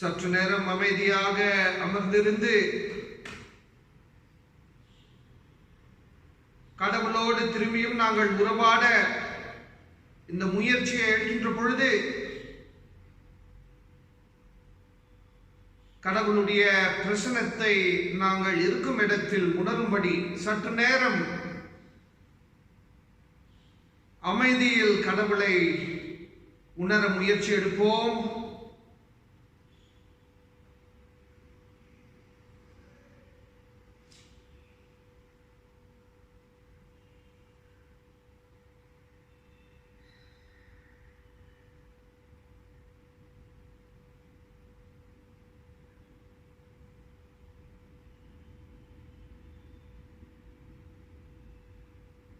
சற்று நேரம் அமைதியாக அமர்ந்திருந்து கடவுளோடு திரும்பியும் நாங்கள் உறவாட இந்த முயற்சியை எடுக்கின்ற பொழுது கடவுளுடைய பிரசன்னத்தை நாங்கள் இருக்கும் இடத்தில் உணரும்படி சற்று நேரம் அமைதியில் கடவுளை உணர முயற்சி எடுப்போம்.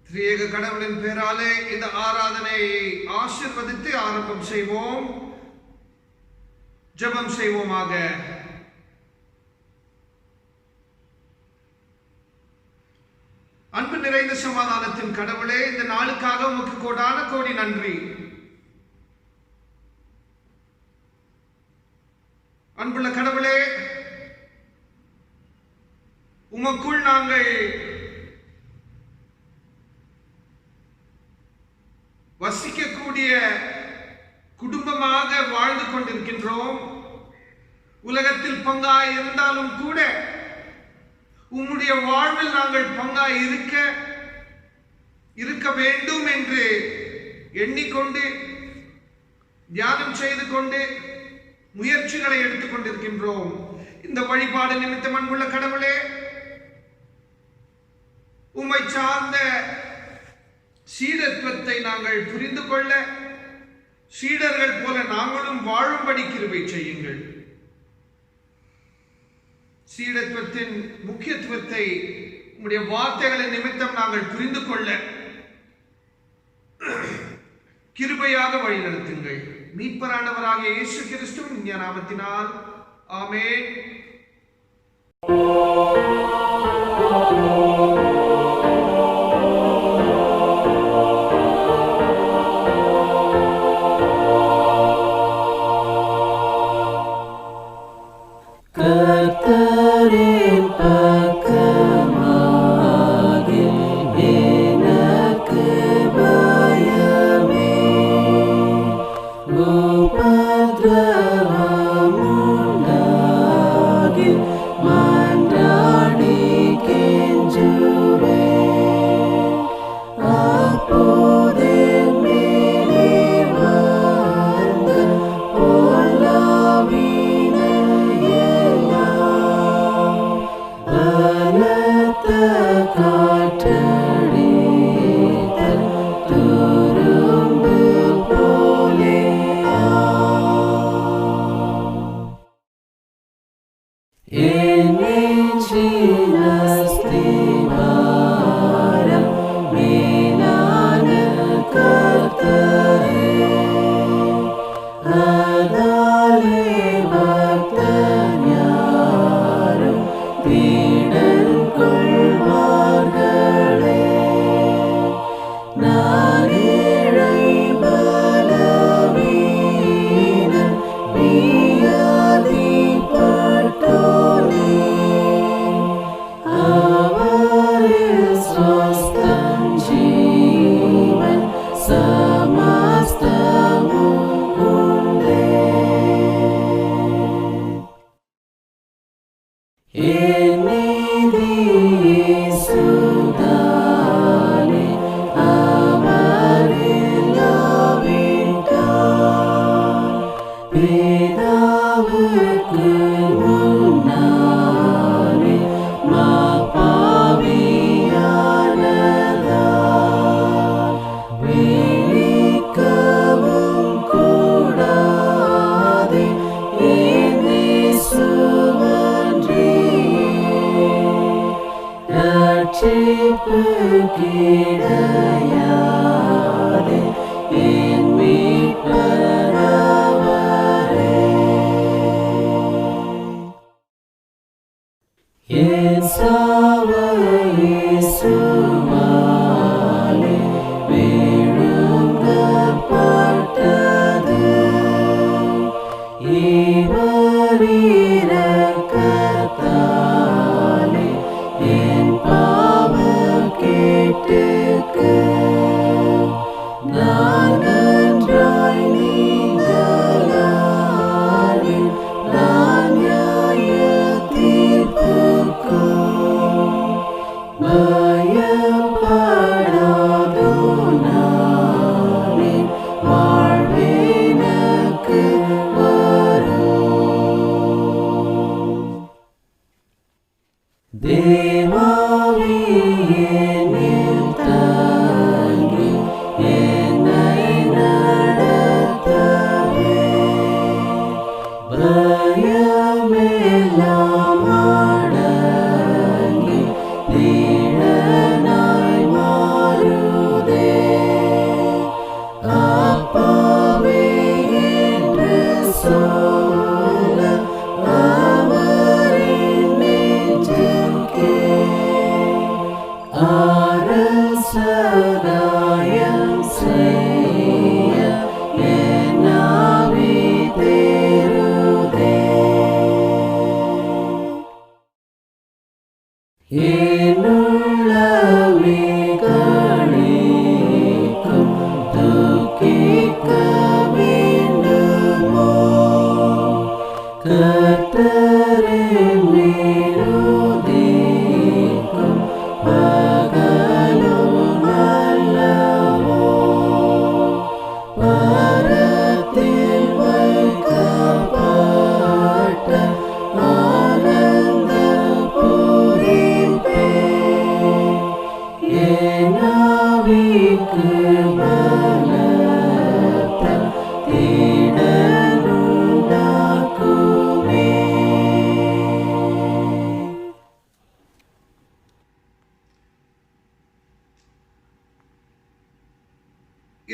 திரியேக கடவுளின் பேராலே இந்த ஆராதனையை ஆசீர்வதித்து ஆரம்பம் செய்வோம். ஜெபம் செய்வோமாக. அன்பு நிறைந்த சமாதானத்தின் கடவுளே, இந்த நாளுக்காக உமக்கு கோடான கோடி நன்றி. அன்புள்ள கடவுளே, உமக்குள் நாங்கள் வசிக்கக்கூடிய குடும்பமாக வாழ்ந்து கொண்டிருக்கின்றோம். உலகத்தில் பங்காய் இருந்தாலும் கூட உம்முடைய வாழ்வில் நாங்கள் பங்காய் இருக்க வேண்டும் என்று எண்ணிக்கொண்டு தியானம் செய்து கொண்டு முயற்சிகளை எடுத்துக் கொண்டிருக்கின்றோம். இந்த வழிபாடு நிமித்தம் அன்புள்ள கடவுளே, உம்மை சார்ந்த சீடத்துவத்தை நாங்கள் புரிந்து கொள்ள, சீடர்கள் போல நாங்களும் வாழும்படி கிருபை செய்யுங்கள். சீடத்துவத்தின் முக்கியத்துவத்தை உம்முடைய வார்த்தைகளின் நிமித்தம் நாங்கள் புரிந்து கொள்ள கிருபையாக வழிநடத்துங்கள். மீட்பரானவராகிய இயேசு கிறிஸ்துவின் நாமத்தினால் ஆமென்.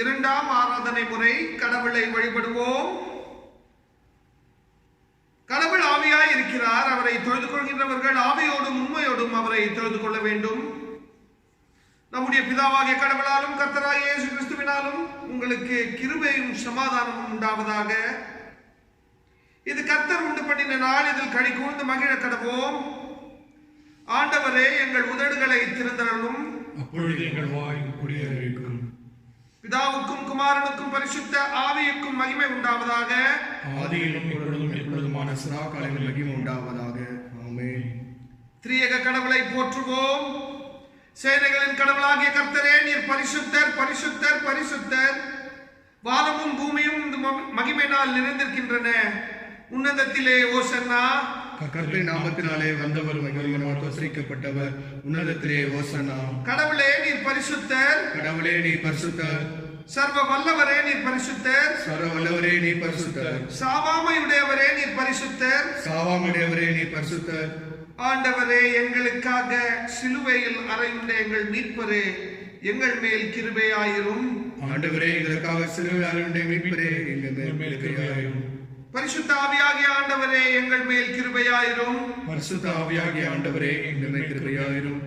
இரண்டாம் ஆராதனை முறை கடவுளை வழிபடுவோம். கடவுள் ஆவியாய் இருக்கிறார். அவரை தொழுது கொள்கின்றவர்கள் ஆவியோடும் உண்மையோடும் அவரை தொழுது கொள்ள வேண்டும். நம்முடைய பிதாவாகிய கடவுளாலும் கர்த்தராகிய இயேசு கிறிஸ்துவினாலும் உங்களுக்கு கிருபையும் சமாதானமும் உண்டாவதாக. இது கர்த்தர் உண்டு பண்ணின நாள், இதில் களி கூர்ந்து மகிழ கடவோம். ஆண்டவரே, எங்கள் உதடுகளை திறந்தருளும். அப்பொழுது எங்கள் வாய் குடியேறிக்கும். பிதாவுக்கும் குமாரனுக்கும் பரிசுத்த ஆவியுக்கும் மகிமை உண்டாவதாக. ஆதியிலும் இப்பொழுதும் எப்பொழுதுமான சதா காலங்களில் மகிமை உண்டாவதாக. ஆமென். திரியேக கடவுளை போற்றுவோம். சேனைகளின் கடவுளாகிய கர்த்தரே, நீர் பரிசுத்தர், பரிசுத்தர், பரிசுத்தர். வானமும் பூமியும் இந்த மகிமையினால் நிறைந்திருக்கின்றன. உன்னதத்திலே ஓசன்னா. கர்த்தரின் நாமத்தினாலே வந்தவர் மகிமையினால் தோற்கடிக்கப்பட்டவர். உன்னதத்திலே ஓசன்னா. கடவுளே, நீர் பரிசுத்தர். கடவுளே, நீர் பரிசுத்தர். சர்வ வல்லவரே, நீர் பரிசுத்தர். சர்வ வல்லவரே, நீர் பரிசுத்தர். சாவாமையுடையவரே, நீர் பரிசுத்தர். சாவாமையுடையவரே, நீர் பரிசுத்தர். ஆண்டவரே, எங்களுக்காக சிலுவையில் அறையுண்ட எங்கள் மீட்பரே, எங்கள் மேல் கிருபையாயிரும். ஆண்டவரே, எங்களுக்காக சிலுவையில் அறையுண்ட மீட்பரே, எங்கள் மேல் கிருபையாயிரும். பரிசுத்த ஆவியாகிய ஆண்டவரே, எங்கள் மேல் கிருபையாயிரும். பரிசுத்த ஆவியாகிய ஆண்டவரே, எங்கள் மேல் கிருபையாயிரும்.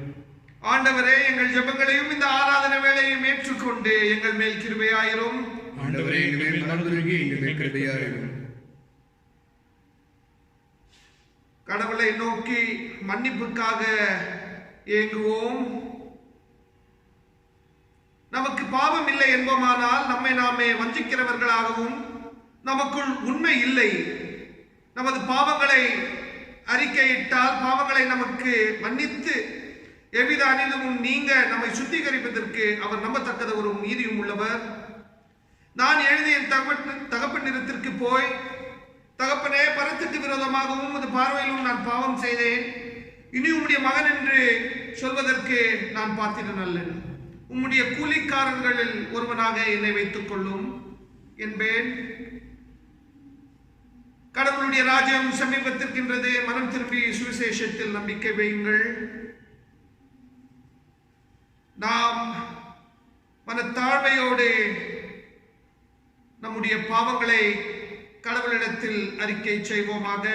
ஆண்டவரே, எங்கள் ஜெபங்களையும் இந்த ஆராதனை வேளையும் ஏற்றுக்கொண்டு எங்கள் மேல் கிருபையாயிரும். ஆண்டவரே, எங்கள் மேல் மனதுருகி எங்கள் மேல் கிருபையாயிரும். கடவுளை நோக்கி மன்னிப்புக்காக ஏங்குவோம். நமக்கு பாவம் இல்லை என்போமானால் நம்மை நாமே வஞ்சிக்கிறவர்களாகவும், நமக்குள் உண்மை இல்லை. நமது பாவங்களை அறிக்கையிட்டால் பாவங்களை நமக்கு மன்னித்து எவ்வித அநீதியும் நீங்க நம்மை சுத்திகரிப்பதற்கு அவர் நம்பத்தக்கதவரும் நீதியும் உள்ளவர். நான் எழுதி என் தகப்பனிடத்திற்கு போய், தகப்பனே, பரத்துக்கு விரோதமாகவும் உமது பார்வையிலும் நான் பாவம் செய்தேன். இனி உம்முடைய மகன் என்று சொல்வதற்கு நான் பாத்திரன் அல்லன். உம்முடைய கூலிக்காரர்களில் ஒருவனாக என்னை வைத்துக் கொள்ளும் என்பேன். கடவுளுடைய ராஜ்யம் சமீபத்திருக்கின்றது. மனம் திரும்பி சுவிசேஷத்தில் நம்பிக்கை வையுங்கள். நாம் மனத்தாழ்மையோடு நம்முடைய பாவங்களை கடவுளிடத்தில் அறிக்கை செய்வோமாக.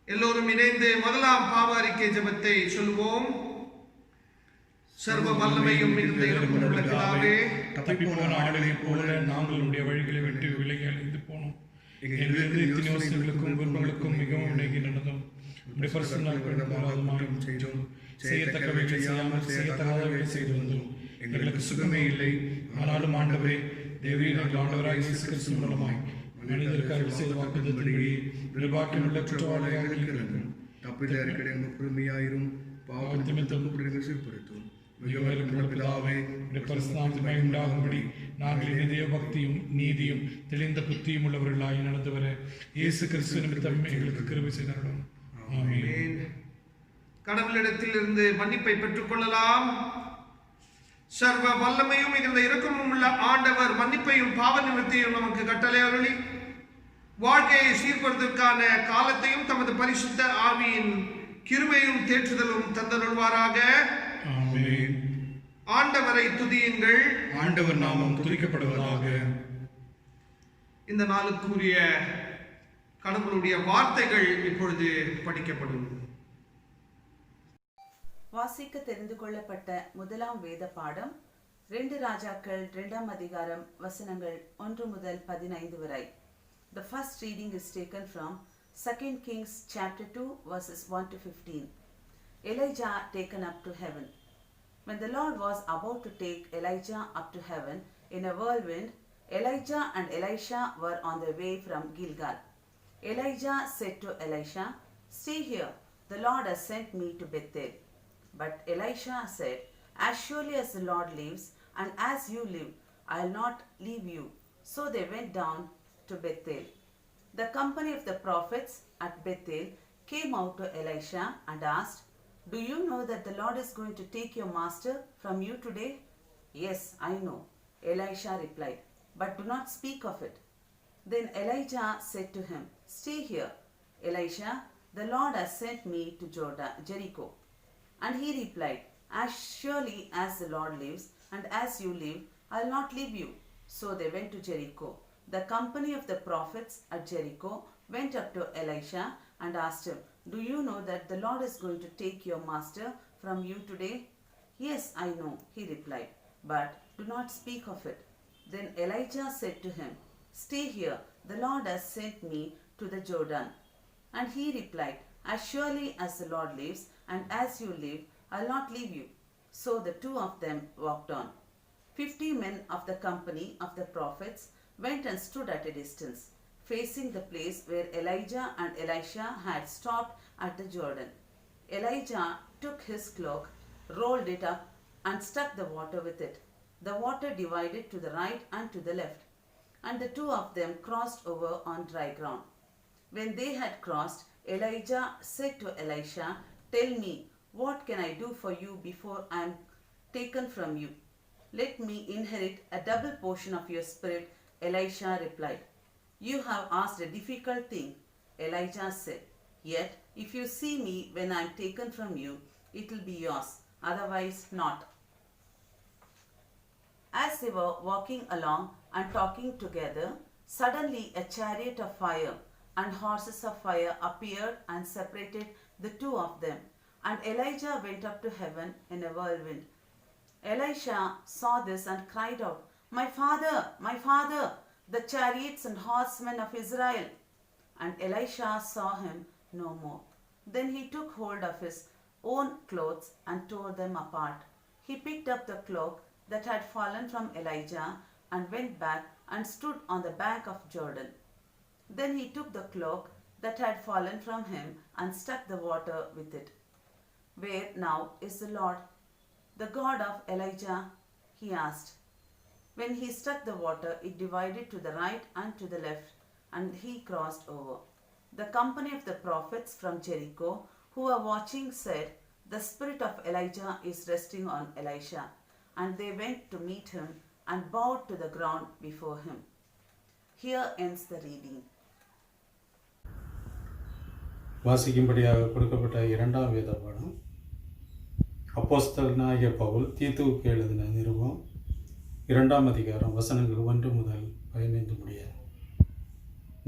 எல்லோரும் இணைந்து முதலாம் பாவ அறிக்கை ஜெபத்தை சொல்லுவோம். சர்வ வல்லமையும் மிகுந்த இரக்கமுள்ள பிதாவே, தப்பிப்போன ஆடுகளைப் போல நாங்கள் உடைய வழிகளை விட்டு விலகி அழிந்து போனோம். எங்களிலிருந்து எத்தனையோ சிறுகளுக்கும் குடும்பங்களுக்கும் மிகவும் விலகி நடந்தோம். செய்யத்தக்கவைகளை செய்யாமல் செய்யத்தகாதவைகளை செய்து வந்தோம். எங்களுக்கு சுகமே இல்லை. ஆனாலும் ஆண்டவரே, தேவரீர் எங்கள் ஆண்டவராக இயேசு கிறிஸ்து மூலமாய் மனிதருக்காக செய்த வாக்குத்தத்தின்படி நிர்வாகியுள்ள குற்றவாளியாக இருக்கிறது. தப்பித அறிக்கை பொறுமையாயிரும். பாவத்திமித்தம் சிறுபடுத்தும் மிகவும் பிதாவே பரிசுத்தமாய் உண்டாகும்படி நாங்கள் இதய பக்தியும் நீதியும் தெளிந்த புத்தியும் உள்ளவர்களாய் நடந்து வர இயேசு கிறிஸ்து நிமித்தம் எங்களுக்கு கிருபை செய்தருளும். ஆமென். கடவுளிடத்திலிருந்து மன்னிப்பை பெற்றுக் கொள்ளலாம். சர்வ வல்லமையும் மிகுந்த இரக்கமும் உள்ள ஆண்டவர் மன்னிப்பையும் பாவ நிவர்த்தியையும் நமக்கு கட்டளை அருளி வாழ்க்கையை சீர்படுத்துவதற்கான காலத்தையும் தமது பரிசுத்த ஆவியின் கிருபையும் தேற்றுதலும் தந்தருள்வாராக. ஆமென். ஆண்டவரை துதியுங்கள். ஆண்டவர் நாமம் துதிக்கப்படுவதாக. இந்த நாளுக்குரிய கடவுளுடைய வார்த்தைகள் இப்பொழுது படிக்கப்படும். வாசிக்க தெரிந்து கொள்ளப்பட்ட முதலாம் வேத பாடம் 2 ராஜாக்கள் 2ஆம் அதிகாரம் வசனங்கள் 1 முதல் 15 வரை. The first reading is taken from 2 Kings chapter 2 verses 1 to 15. Elijah taken up to heaven. When the Lord was about to take Elijah up to heaven in a whirlwind, Elijah and Elisha were on their way from Gilgal. Elijah said to Elisha, "Stay here, the Lord has sent me to Bethel." But Elisha said, "As surely as the Lord lives, and as you live, I will not leave you." So they went down to Bethel. The company of the prophets at Bethel came out to Elisha and asked, "Do you know that the Lord is going to take your master from you today?" "Yes, I know," Elisha replied, "but do not speak of it." Then Elijah said to him, "Stay here, Elisha, the Lord has sent me to Jericho." And he replied, "As surely as the Lord lives, and as you live, I will not leave you." So they went to Jericho. The company of the prophets at Jericho went up to Elisha and asked him, "Do you know that the Lord is going to take your master from you today?" "Yes, I know," he replied, "but do not speak of it." Then Elijah said to him, "Stay here, the Lord has sent me to the Jordan." And he replied, "As surely as the Lord lives, and as you live, I will not leave you." So the two of them walked on. 50 men of the company of the prophets went and stood at a distance, facing the place where Elijah and Elisha had stopped at the Jordan. Elijah took his cloak, rolled it up, and struck the water with it. The water divided to the right and to the left, and the two of them crossed over on dry ground. When they had crossed, Elijah said to Elisha, "Tell me, what can I do for you before I am taken from you?" "Let me inherit a double portion of your spirit," Elisha replied. "You have asked a difficult thing," Elijah said. "Yet, if you see me when I am taken from you, it will be yours, otherwise not." As they were walking along and talking together, suddenly a chariot of fire and horses of fire appeared and separated the two of them, and Elijah went up to heaven in a whirlwind. Elisha saw this and cried out, my father, the chariots and horsemen of Israel." And Elisha saw him no more. Then he took hold of his own clothes and tore them apart. He picked up the cloak that had fallen from Elijah and went back and stood on the bank of Jordan. Then he took the cloak that had fallen from him and struck the water with it. "Where now is the Lord, the God of Elijah?" he asked. When he struck the water, it divided to the right and to the left, and he crossed over. The company of the prophets from Jericho who were watching said, "The spirit of Elijah is resting on Elisha." And they went to meet him and bowed to the ground before him. Here ends the reading. வாசிக்கும்படியாக கொடுக்கப்பட்ட 2ஆம் வேத பாடம் அப்போஸ்தலனாகிய பவுல் தீத்துவுக்கு எழுதின நிருபம் 2ஆம் அதிகாரம் வசனங்கள் 1 முதல் 15 முடிய.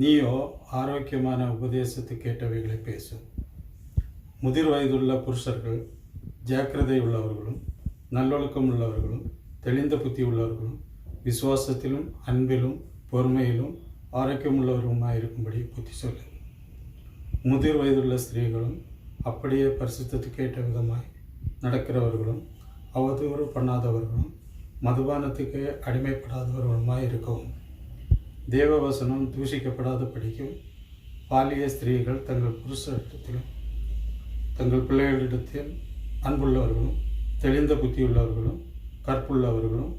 "நீயோ ஆரோக்கியமான உபதேசத்துக்கு கேட்டவைகளை பேசு. முதிர் வயதுள்ள புருஷர்கள் ஜாக்கிரதை உள்ளவர்களும் நல்லொழுக்கம் உள்ளவர்களும் தெளிந்த புத்தி உள்ளவர்களும் விசுவாசத்திலும் அன்பிலும் பொறுமையிலும் ஆரோக்கியமுள்ளவர்களுமாயிருக்கும்படி புத்தி சொல்லு. முதிர் வயதுள்ள ஸ்திரீகளும் அப்படியே பரிசுத்தத்துக்கு ஏற்ற விதமாய் நடக்கிறவர்களும் அவதூறு பண்ணாதவர்களும் மதுபானத்துக்கு அடிமைப்படாதவர்களுமாய் இருக்கவும். தேவ வசனம் தூஷிக்கப்படாத படிக்கும் பாலிய ஸ்திரீகள் தங்கள் புருஷரிடத்திலும் தங்கள் பிள்ளைகளிடத்தில் அன்புள்ளவர்களும் தெளிந்த புத்தியுள்ளவர்களும் கற்புள்ளவர்களும்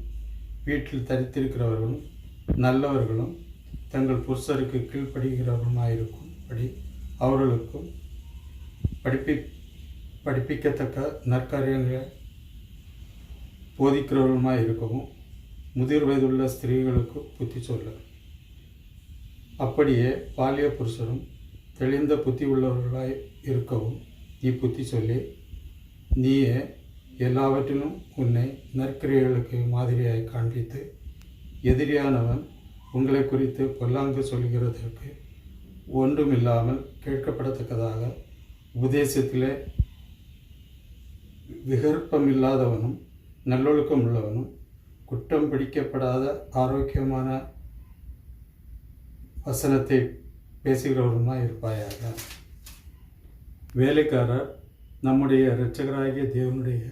வீட்டில் தரித்திருக்கிறவர்களும் நல்லவர்களும் தங்கள் புருஷருக்கு கீழ்ப்படுகிறவர்களுமாயிருக்கும்படி அவர்களுக்கும் படிப்பிக்கத்தக்க நற்காரியங்களை போதிக்கிறவர்களுமாய் இருக்கவும் முதிர் வயதுள்ள ஸ்திரீகளுக்கு புத்தி சொல்ல. அப்படியே பாலிய புருஷரும் தெளிந்த புத்தி உள்ளவர்களாய் இருக்கவும் நீ புத்தி சொல்லி நீயே எல்லாவற்றிலும் உன்னை நற்கிரியைகளுக்கு மாதிரியாய் காண்பித்து எதிரியானவன் உங்களை குறித்து பொல்லாங்கு சொல்கிறதற்கு ஒன்றுமில்லாமல் கேட்கப்படத்தக்கதாக உபதேசத்திலே விகற்பமில்லாதவனும் நல்லொழுக்கம் உள்ளவனும் குற்றம் பிடிக்கப்படாத ஆரோக்கியமான வசனத்தை பேசுகிறவருமாய் இருப்பாயாக. வேலைக்காரர் நம்முடைய இரட்சகராகிய தேவனுடைய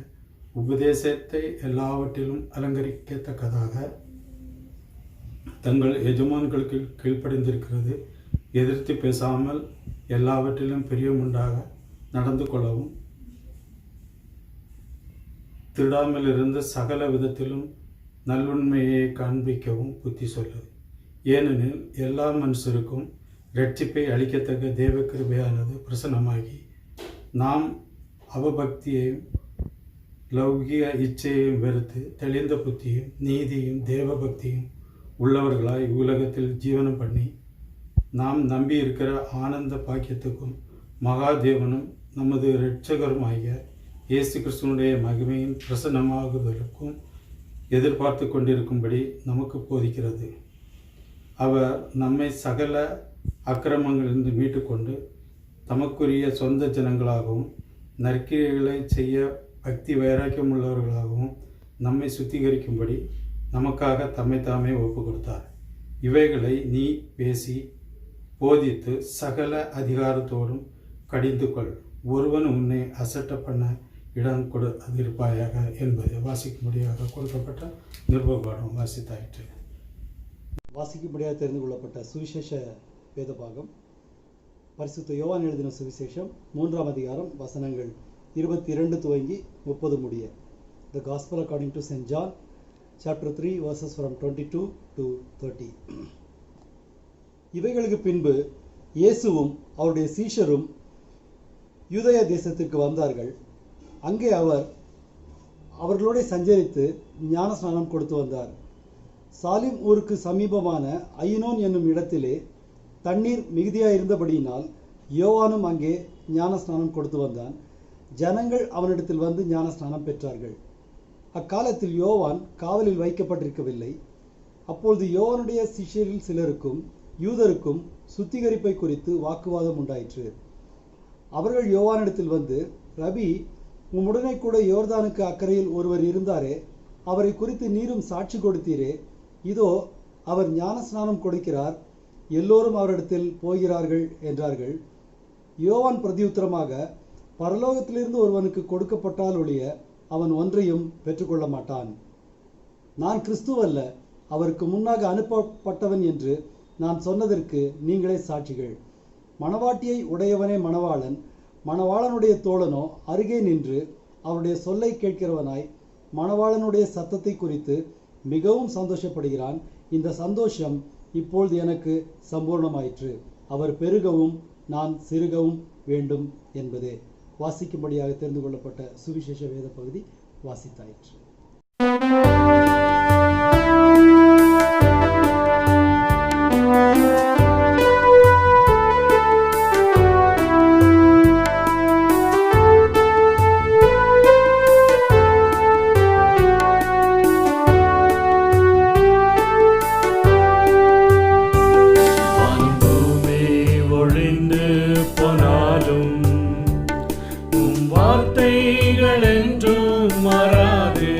உபதேசத்தை எல்லாவற்றிலும் அலங்கரிக்கத்தக்கதாக தங்கள் எஜமான்களுக்கு கீழ்ப்படிந்திருக்கிறது எதிர்த்து பேசாமல் எல்லாவற்றிலும் பிரியமுண்டாக நடந்து கொள்ளவும் திருடாமல் இருந்து சகல விதத்திலும் நல்லுண்மையை காண்பிக்கவும் புத்தி சொல்லு. ஏனெனில் எல்லா மனுஷருக்கும் இரட்சிப்பை அளிக்கத்தக்க தேவ கிருபையானது பிரசன்னமாகி நாம் அவபக்தியையும் லௌகிக இச்சையையும் வெறுத்து தெளிந்த புத்தியும் நீதியும் தேவ பக்தியும் உள்ளவர்களாய் உலகத்தில் ஜீவனம் பண்ணி நாம் நம்பி இருக்கிற ஆனந்த பாக்கியத்துக்கும் மகாதேவனும் நமது இரட்சகருமாகிய இயேசு கிறிஸ்துவனுடைய மகிமையின் பிரசன்னமாகுதலுக்கும் எதிர்பார்த்து கொண்டிருக்கும்படி நமக்கு போதிக்கிறது. அவர் நம்மை சகல அக்கிரமங்களிலிருந்து மீட்டுக்கொண்டு தமக்குரிய சொந்த ஜனங்களாகவும் நற்கிரியைகளை செய்ய பக்தி வைராக்கியம் உள்ளவர்களாகவும் நம்மை சுத்திகரிக்கும்படி நமக்காக தம்மை தாமே ஒப்பு கொடுத்தார். இவைகளை நீ பேசி போதித்து சகல அதிகாரத்தோடும் கடிந்து கொள். ஒருவன் உன்னை அசட்ட பண்ண இடம் கொடு இருப்பாயாக என்பதை வாசிக்கும்படியாக கொடுக்கப்பட்ட நிருபபாடம் வாசித்தாயிற்று. வாசிக்கும்படியாக தெரிந்து கொள்ளப்பட்ட சுவிசேஷ வேத பாகம் பரிசுத்த யோவான் எழுதின சுவிசேஷம் 3ஆம் அதிகாரம் வசனங்கள் 22 துவங்கி 30 முடிய. The Gospel according to St. John, chapter 3, verses from 22 to 30. இவைகளுக்கு பின்பு இயேசுவும் அவருடைய சீஷரும் யூதேய தேசத்திற்கு வந்தார்கள். அங்கே அவர்களோடு சஞ்சரித்து ஞானஸ்நானம் கொடுத்து வந்தார். சாலிம் ஊருக்கு சமீபமான ஐனோன் என்னும் இடத்திலே தண்ணீர் மிகுதியாயிருந்தபடியினால் யோவானும் அங்கே ஞானஸ்நானம் கொடுத்து வந்தான். ஜனங்கள் அவனிடத்தில் வந்து ஞானஸ்நானம் பெற்றார்கள். அக்காலத்தில் யோவான் காவலில் வைக்கப்பட்டிருக்கவில்லை. அப்பொழுது யோவானுடைய சிஷ்யரில் சிலருக்கும் யூதருக்கும் சுத்திகரிப்பை குறித்து வாக்குவாதம் உண்டாயிற்று. அவர்கள் யோவானிடத்தில் வந்து, ரபி, உம்முடனே கூட யோர்தானுக்கு அக்கறையில் ஒருவர் இருந்தாரே, அவரை குறித்து நீரும் சாட்சி கொடுத்தீரே, இதோ அவர் ஞானஸ்நானம் கொடுக்கிறார், எல்லோரும் அவரிடத்தில் போகிறார்கள் என்றார்கள். யோவான் பிரதியுத்தரமாக, பரலோகத்திலிருந்து ஒருவனுக்கு கொடுக்கப்பட்டால் ஒழிய அவன் ஒன்றையும் பெற்றுக்கொள்ள மாட்டான். நான் கிறிஸ்துவல்ல, அவருக்கு முன்னாக அனுப்பப்பட்டவன் என்று நான் சொன்னதற்கு நீங்களே சாட்சிகள். மணவாட்டியை உடையவனே மணவாளன், மணவாளனுடைய தோழனோ அருகே நின்று அவருடைய சொல்லை கேட்கிறவனாய் மணவாளனுடைய சத்தத்தை குறித்து மிகவும் சந்தோஷப்படுகிறான். இந்த சந்தோஷம் இப்பொழுது எனக்கு சம்பூர்ணமாயிற்று. அவர் பெருகவும் நான் சிறுகவும் வேண்டும் என்பதே. வாசிக்கும்படியாக தெரிந்து கொள்ளப்பட்ட சுவிசேஷ வேத பகுதி வாசித்தாயிற்று. வார்த்தைகள் என்றும் மாறாதே.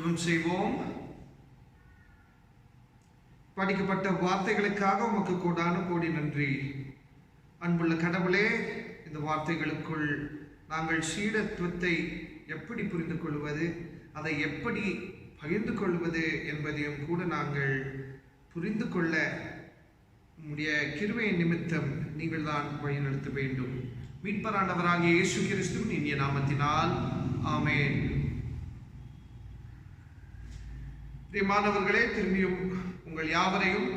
ஜெபம் செய்வோம். படிக்கப்பட்ட வார்த்தைகளுக்காக உமக்கு கோடான கோடி நன்றி. அன்புள்ள கடவுளே, இந்த வார்த்தைகளுக்குள் நாங்கள் சீடத்துவத்தை எப்படி புரிந்து கொள்வது, அதை எப்படி பகிர்ந்து கொள்வது என்பதையும் கூட நாங்கள் புரிந்து கொள்ள உம்முடைய கிருபையின் நிமித்தம் நீங்கள் தான் வழிநடத்த வேண்டும். மீட்பரானவராகிய இயேசு கிறிஸ்துவின் இனிய நாமத்தினால் ஆமென். பிரியமானவர்களே, திரும்பியும் உங்கள் யாவரையும்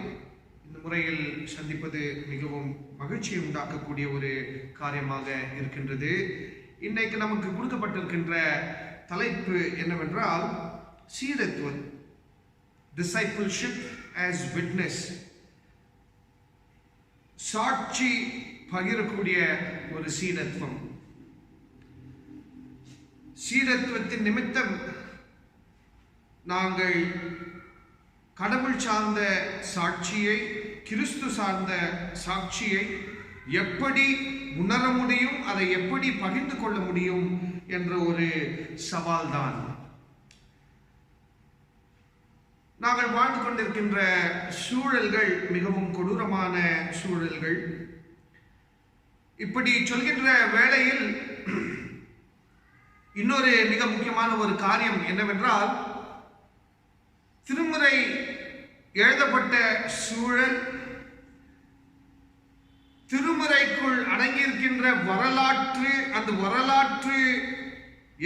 இந்த முறையில் சந்திப்பது மிகவும் மகிழ்ச்சியை உண்டாக்கக்கூடிய ஒரு காரியமாக இருக்கின்றது. இன்றைக்கு நமக்கு கொடுக்கப்பட்டிருக்கின்ற தலைப்பு என்னவென்றால் சீடத்துவம், டிசைபிள்ஷிப் ஆஸ் விட்னஸ், சாட்சி பகிரக்கூடிய ஒரு சீடத்துவம். சீடத்துவத்தின் நிமித்தம் நாங்கள் கடவுள் சார்ந்த சாட்சியை, கிறிஸ்து சார்ந்த சாட்சியை எப்படி உணர முடியும், அதை எப்படி பகிர்ந்து கொள்ள முடியும் என்ற ஒரு சவால்தான். நாங்கள் வாழ்ந்து கொண்டிருக்கின்ற சூழல்கள் மிகவும் கொடூரமான சூழல்கள். இப்படி சொல்கின்ற வேளையில் இன்னொரு மிக முக்கியமான ஒரு காரியம் என்னவென்றால், திருமுறை எழுதப்பட்ட சூழல், திருமுறைக்குள் அடங்கியிருக்கின்ற வரலாற்று, அந்த வரலாற்று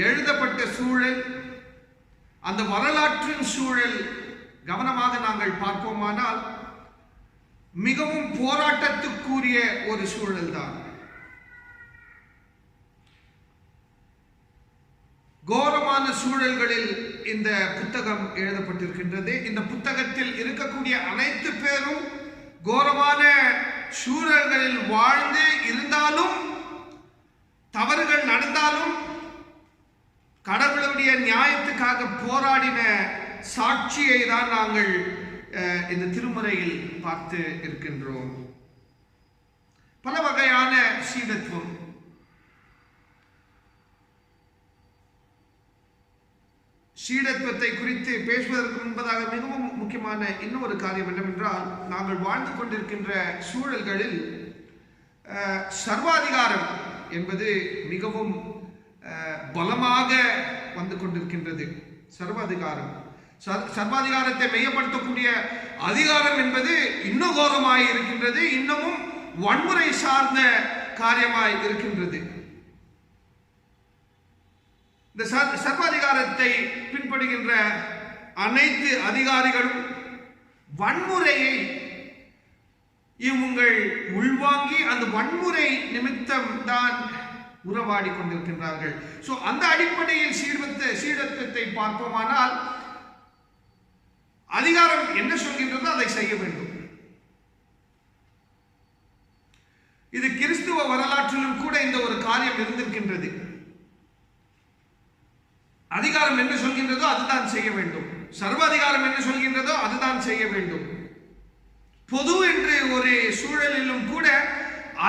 எழுதப்பட்ட சூழல், அந்த வரலாற்றின் சூழல் கவனமாக நாங்கள் பார்ப்போமானால் மிகவும் போராட்டத்துக்குரிய ஒரு சூழல் தான். கோரமான சூழல்களில் இந்த புத்தகம் எழுதப்பட்டிருக்கின்றது. இந்த புத்தகத்தில் இருக்கக்கூடிய அனைத்து பேரும் கோரமான சூழல்களில் வாழ்ந்து இருந்தாலும், தவறுகள் நடந்தாலும் கடவுளுடைய நியாயத்துக்காக போராடின சாட்சியை தான் நாங்கள் இந்த திருமுறையில் பார்த்து இருக்கின்றோம். பல வகையான சீடத்துவம். சீடத்துவத்தை குறித்து பேசுவதற்கு முன்பதாக மிகவும் முக்கியமான இன்னொரு காரியம் என்னவென்றால், நாங்கள் வாழ்ந்து கொண்டிருக்கின்ற சூழல்களில் சர்வாதிகாரம் என்பது மிகவும் பலமாக வந்து கொண்டிருக்கின்றது. சர்வாதிகாரத்தை மையப்படுத்தக்கூடிய அதிகாரம் என்பது இன்னும் கோரமாய் இருக்கின்றது, இன்னமும் வன்முறை சார்ந்த காரியமாய் இருக்கின்றது. இந்த சர்வாதிகாரத்தை பின்பற்றுகின்ற அனைத்து அதிகாரிகளும் வன்முறையை இவங்கள் உள்வாங்கி அந்த வன்முறை நிமித்தம் தான் உறவாடி கொண்டிருக்கின்றார்கள். சோ அந்த அடிப்படையில் சீடத்துவத்தை பார்ப்போமானால், அதிகாரம் என்ன சொல்கின்றதோ அதை செய்ய வேண்டும். இது கிறிஸ்துவ வரலாற்றிலும் கூட இந்த ஒரு காரியம் இருந்திருக்கின்றது. அதிகாரம் என்ன சொல்கின்றதோ அதுதான் செய்ய வேண்டும். சர்வாதிகாரம் என்ன சொல்கின்றதோ அதுதான் செய்ய வேண்டும். பொது என்று ஒரு சூழலிலும் கூட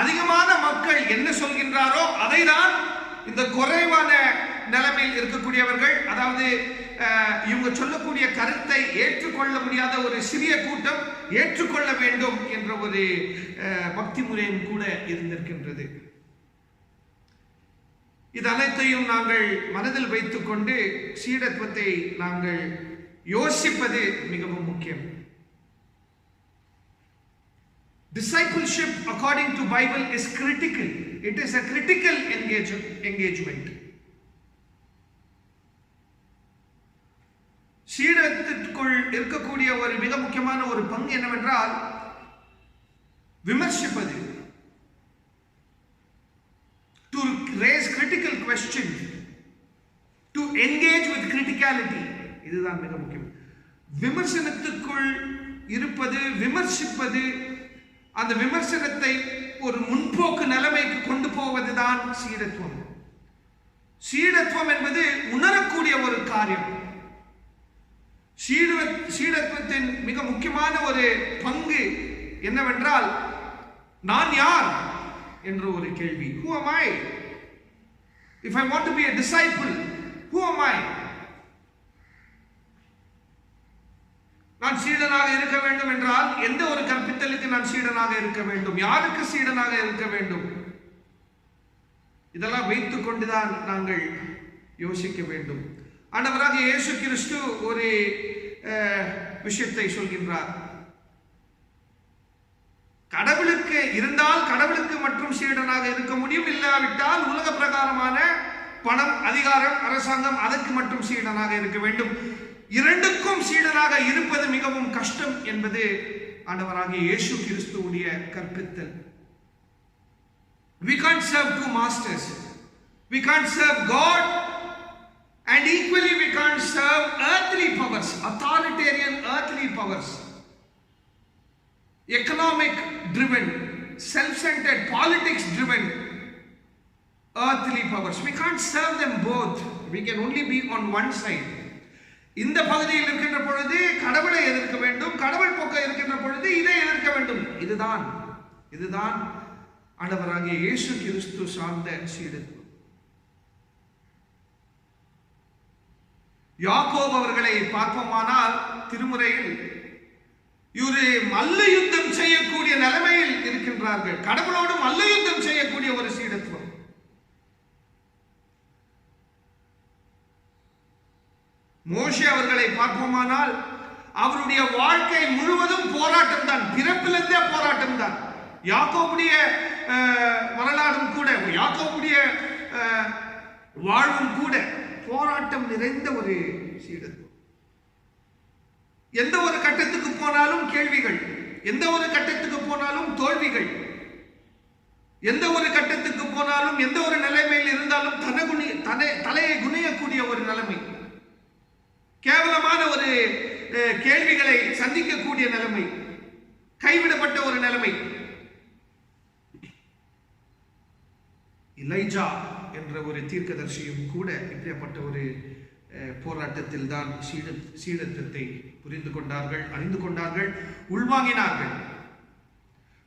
அதிகமான மக்கள் என்ன சொல்கின்றாரோ அதை தான் இந்த குறைவான நிலைமையில் இருக்கக்கூடியவர்கள், அதாவது இவங்க சொல்லக்கூடிய கருத்தை ஏற்றுக்கொள்ள முடியாத ஒரு சிறிய கூட்டம் ஏற்றுக்கொள்ள வேண்டும் என்ற ஒரு பக்தி முறையும் கூட இருந்திருக்கின்றது. இது அனைத்தையும் நாங்கள் மனதில் வைத்துக் கொண்டு சீடத்துவத்தை நாங்கள் யோசிப்பது மிகவும் முக்கியம். Discipleship according to Bible is critical. It is a critical engagement. சீடத்திற்குள் இருக்கக்கூடிய ஒரு மிக முக்கியமான ஒரு பங்கு என்னவென்றால் விமர்சிப்பது. To raise critical questions, to engage with criticality. இதுதான் மிக முக்கியம். விமர்சனத்துக்குள் இருப்பது, விமர்சிப்பது, அந்த விமர்சனத்தை ஒரு முன்போக்கு நிலைமைக்கு கொண்டு போவதுதான் சீடத்துவம். சீடத்துவம் என்பது உணரக்கூடிய ஒரு காரியம். சீடத்துவத்தின் மிக முக்கியமான ஒரு பங்கு என்னவென்றால், நான் யார் என்ற ஒரு கேள்வி. Who am I? If I want to be a disciple, who am I? நான் சீடனாக இருக்க வேண்டும் என்றால் எந்த ஒரு கற்பித்தலுக்கு நான் சீடனாக இருக்க வேண்டும், யாருக்கு சீடனாக இருக்க வேண்டும், இதெல்லாம் வைத்துக் கொண்டுதான் நாங்கள் யோசிக்க வேண்டும். ஆண்டவராக இயேசு கிறிஸ்து ஒரு விஷயத்தை சொல்கின்றார். கடவுளுக்கு இருந்தால் கடவுளுக்கு மற்றும் சீடனாக இருக்க முடியும், இல்லாவிட்டால் உலக பிரகாரமான பணம், அதிகாரம், அரசாங்கம் அதற்கு மட்டும் சீடனாக இருக்க வேண்டும். இரண்டுக்கும் சீடனாக இருப்பது மிகவும் கஷ்டம் என்பது ஆண்டவராகிய இயேசு கிறிஸ்துவுடைய கற்பித்தல். We can't serve two masters. We can't serve God and equally we can't serve earthly powers, authoritarian earthly powers, economic driven, self-centered, politics driven earthly powers. We can't serve them both. We can only be on one side. இந்த பகுதியில் இருக்கின்ற பொழுது கடவுளை எதிர்க்க வேண்டும், கடவுள் போக்க இருக்கின்ற பொழுது இதை எதிர்க்க வேண்டும். இதுதான் ஆண்டவராகிய இயேசு கிறிஸ்து சார்ந்த சீடத்துவம். யாக்கோபு அவர்களை பார்ப்போமானால் திருமுறையில் இவரு மல்ல யுத்தம் செய்யக்கூடிய நிலைமையில் இருக்கின்றார்கள். கடவுளோடு மல்ல யுத்தம் செய்யக்கூடிய ஒரு சீடத்துவம். மோசே அவர்களை பார்ப்போமானால் அவருடைய வாழ்க்கை முழுவதும் போராட்டம் தான், பிறப்பிலிருந்தே போராட்டம் தான். யாக்கோபுடைய வரலாறும் கூட, யாக்கோபுடைய வாழ்வும் கூட போராட்டம் நிறைந்த ஒரு சீடத்துவம். எந்த ஒரு கட்டத்துக்கு போனாலும் கேள்விகள், எந்த ஒரு கட்டத்துக்கு போனாலும் தோல்விகள், எந்த ஒரு கட்டத்துக்கு போனாலும் எந்த ஒரு நிலைமையில் இருந்தாலும் தலையை குனியக்கூடிய ஒரு நிலைமை, கேவலமான ஒரு கேள்விகளை சந்திக்கக்கூடிய நிலைமை, கைவிடப்பட்ட ஒரு நிலைமை. எலியா என்ற ஒரு தீர்க்கதரிசியும் கூட இப்படிப்பட்ட ஒரு போராட்டத்தில் தான் சீடத்துவத்தை புரிந்து கொண்டார்கள், அறிந்து கொண்டார்கள், உள்வாங்கினார்கள்.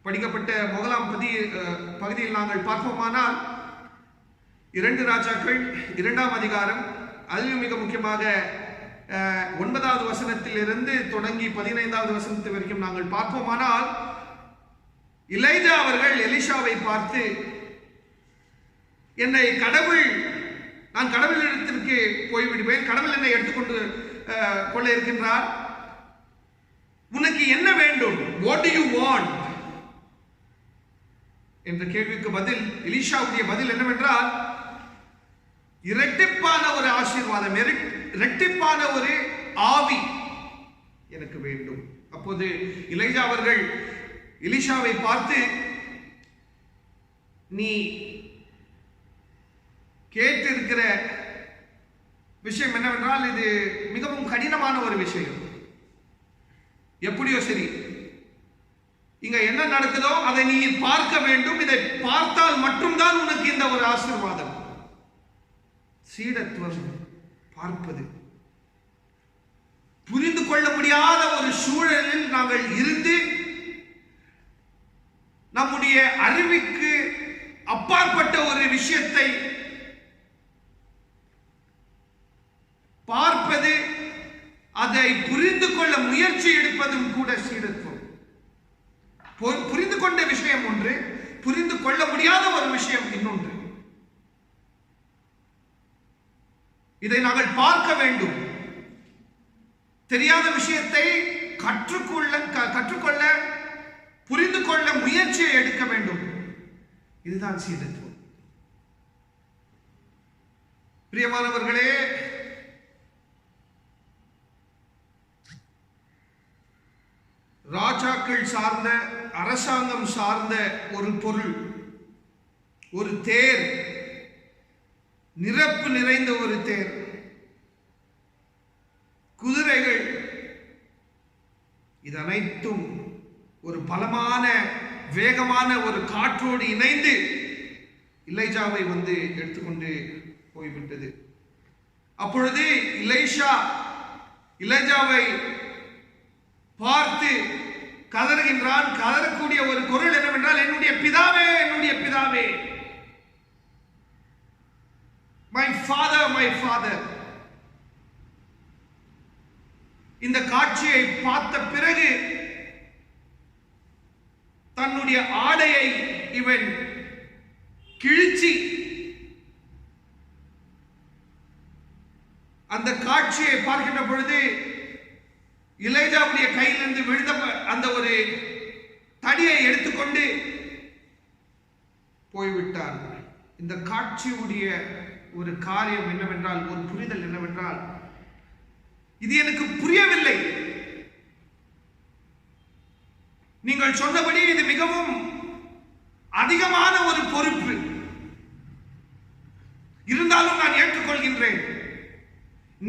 படிக்கப்பட்ட முதலாம் பகுதியில் நாங்கள் பார்ப்போமானால் 2 ராஜாக்கள் 2ஆம் அதிகாரம், அதிலும் மிக முக்கியமாக 9வது வசனத்தில் இருந்து தொடங்கி 15வது வசனத்து வரைக்கும் நாங்கள் பார்ப்போமானால், எலியா அவர்கள் எலிஷாவை பார்த்து, என்னை நான் கடவுளிடத்திற்கு போய்விடுவேன், கடவுள் என்னை எடுத்துக்கொண்டு கொள்ள இருக்கின்றார், உனக்கு என்ன வேண்டும், what do you want என்ற கேள்விக்கு பதில், எலிஷாவுடைய பதில் என்னவென்றால், இரட்டிப்பான ஒரு ஆசீர்வாதம், இரட்டிப்பான ஒரு ஆவி எனக்கு வேண்டும். அப்போது எலியா அவர்கள் எலிஷாவை பார்த்து, நீ கேட்டிருக்கிற விஷயம் என்னவென்றால் இது மிகவும் கடினமான ஒரு விஷயம். எப்படியோ சரி, இங்க என்ன நடக்குதோ அதை நீ பார்க்க வேண்டும், இதை பார்த்தால் மட்டும்தான் உனக்கு இந்த ஒரு ஆசீர்வாதம். சீடத்துவம் பார்ப்பது. புரிந்து கொள்ள முடியாத ஒரு சூழலில் நாங்கள் இருந்து நம்முடைய அறிவுக்கு அப்பாற்பட்ட ஒரு விஷயத்தை பார்ப்பது, அதை புரிந்து கொள்ள முயற்சி எடுப்பதும் கூட சீடத்துவம். புரிந்து கொண்ட விஷயம் ஒன்று, புரிந்து கொள்ள முடியாத ஒரு விஷயம் இன்னொன்று. இதை நாங்கள் பார்க்க வேண்டும். தெரியாத விஷயத்தை கற்றுக்கொள்ள புரிந்து கொள்ள முயற்சியை எடுக்க வேண்டும். இதுதான் சீடத்துவம். பிரியமானவர்களே, ராஜாக்கள் சார்ந்த, அரசாங்கம் சார்ந்த ஒரு பொருள், ஒரு தேர், நிரப்பு நிறைந்த ஒரு தேர், குதிரைகள், இது அனைத்தும் ஒரு பலமான வேகமான ஒரு காற்றோடு இணைந்து எலியாவை எடுத்துக்கொண்டு போய்விட்டது. அப்பொழுது எலியாவை பார்த்து கதறுகின்றான். கதறக்கூடிய ஒரு குரல் என்னவென்றால், என்னுடைய பிதாவே, என்னுடைய பிதாவே, my father, my father. இந்த காட்சியை பார்த்த பிறகு தன்னுடைய ஆடையை இவன் கிழிச்சி அந்த காட்சியை பார்க்கின்ற பொழுது எலியாவுடைய கையிலிருந்து விழுந்த அந்த ஒரு தடியை எடுத்துக்கொண்டு போய்விட்டார். இந்த காட்சியுடைய ஒரு காரியம் என்னவென்றால், ஒரு புரிதல் என்னவென்றால், இது எனக்கு புரியவில்லை, நீங்கள் சொன்னபடி இது மிகவும் அதிகமான ஒரு பொறுப்பு, இருந்தாலும் நான் ஏற்றுக்கொள்கின்றேன்.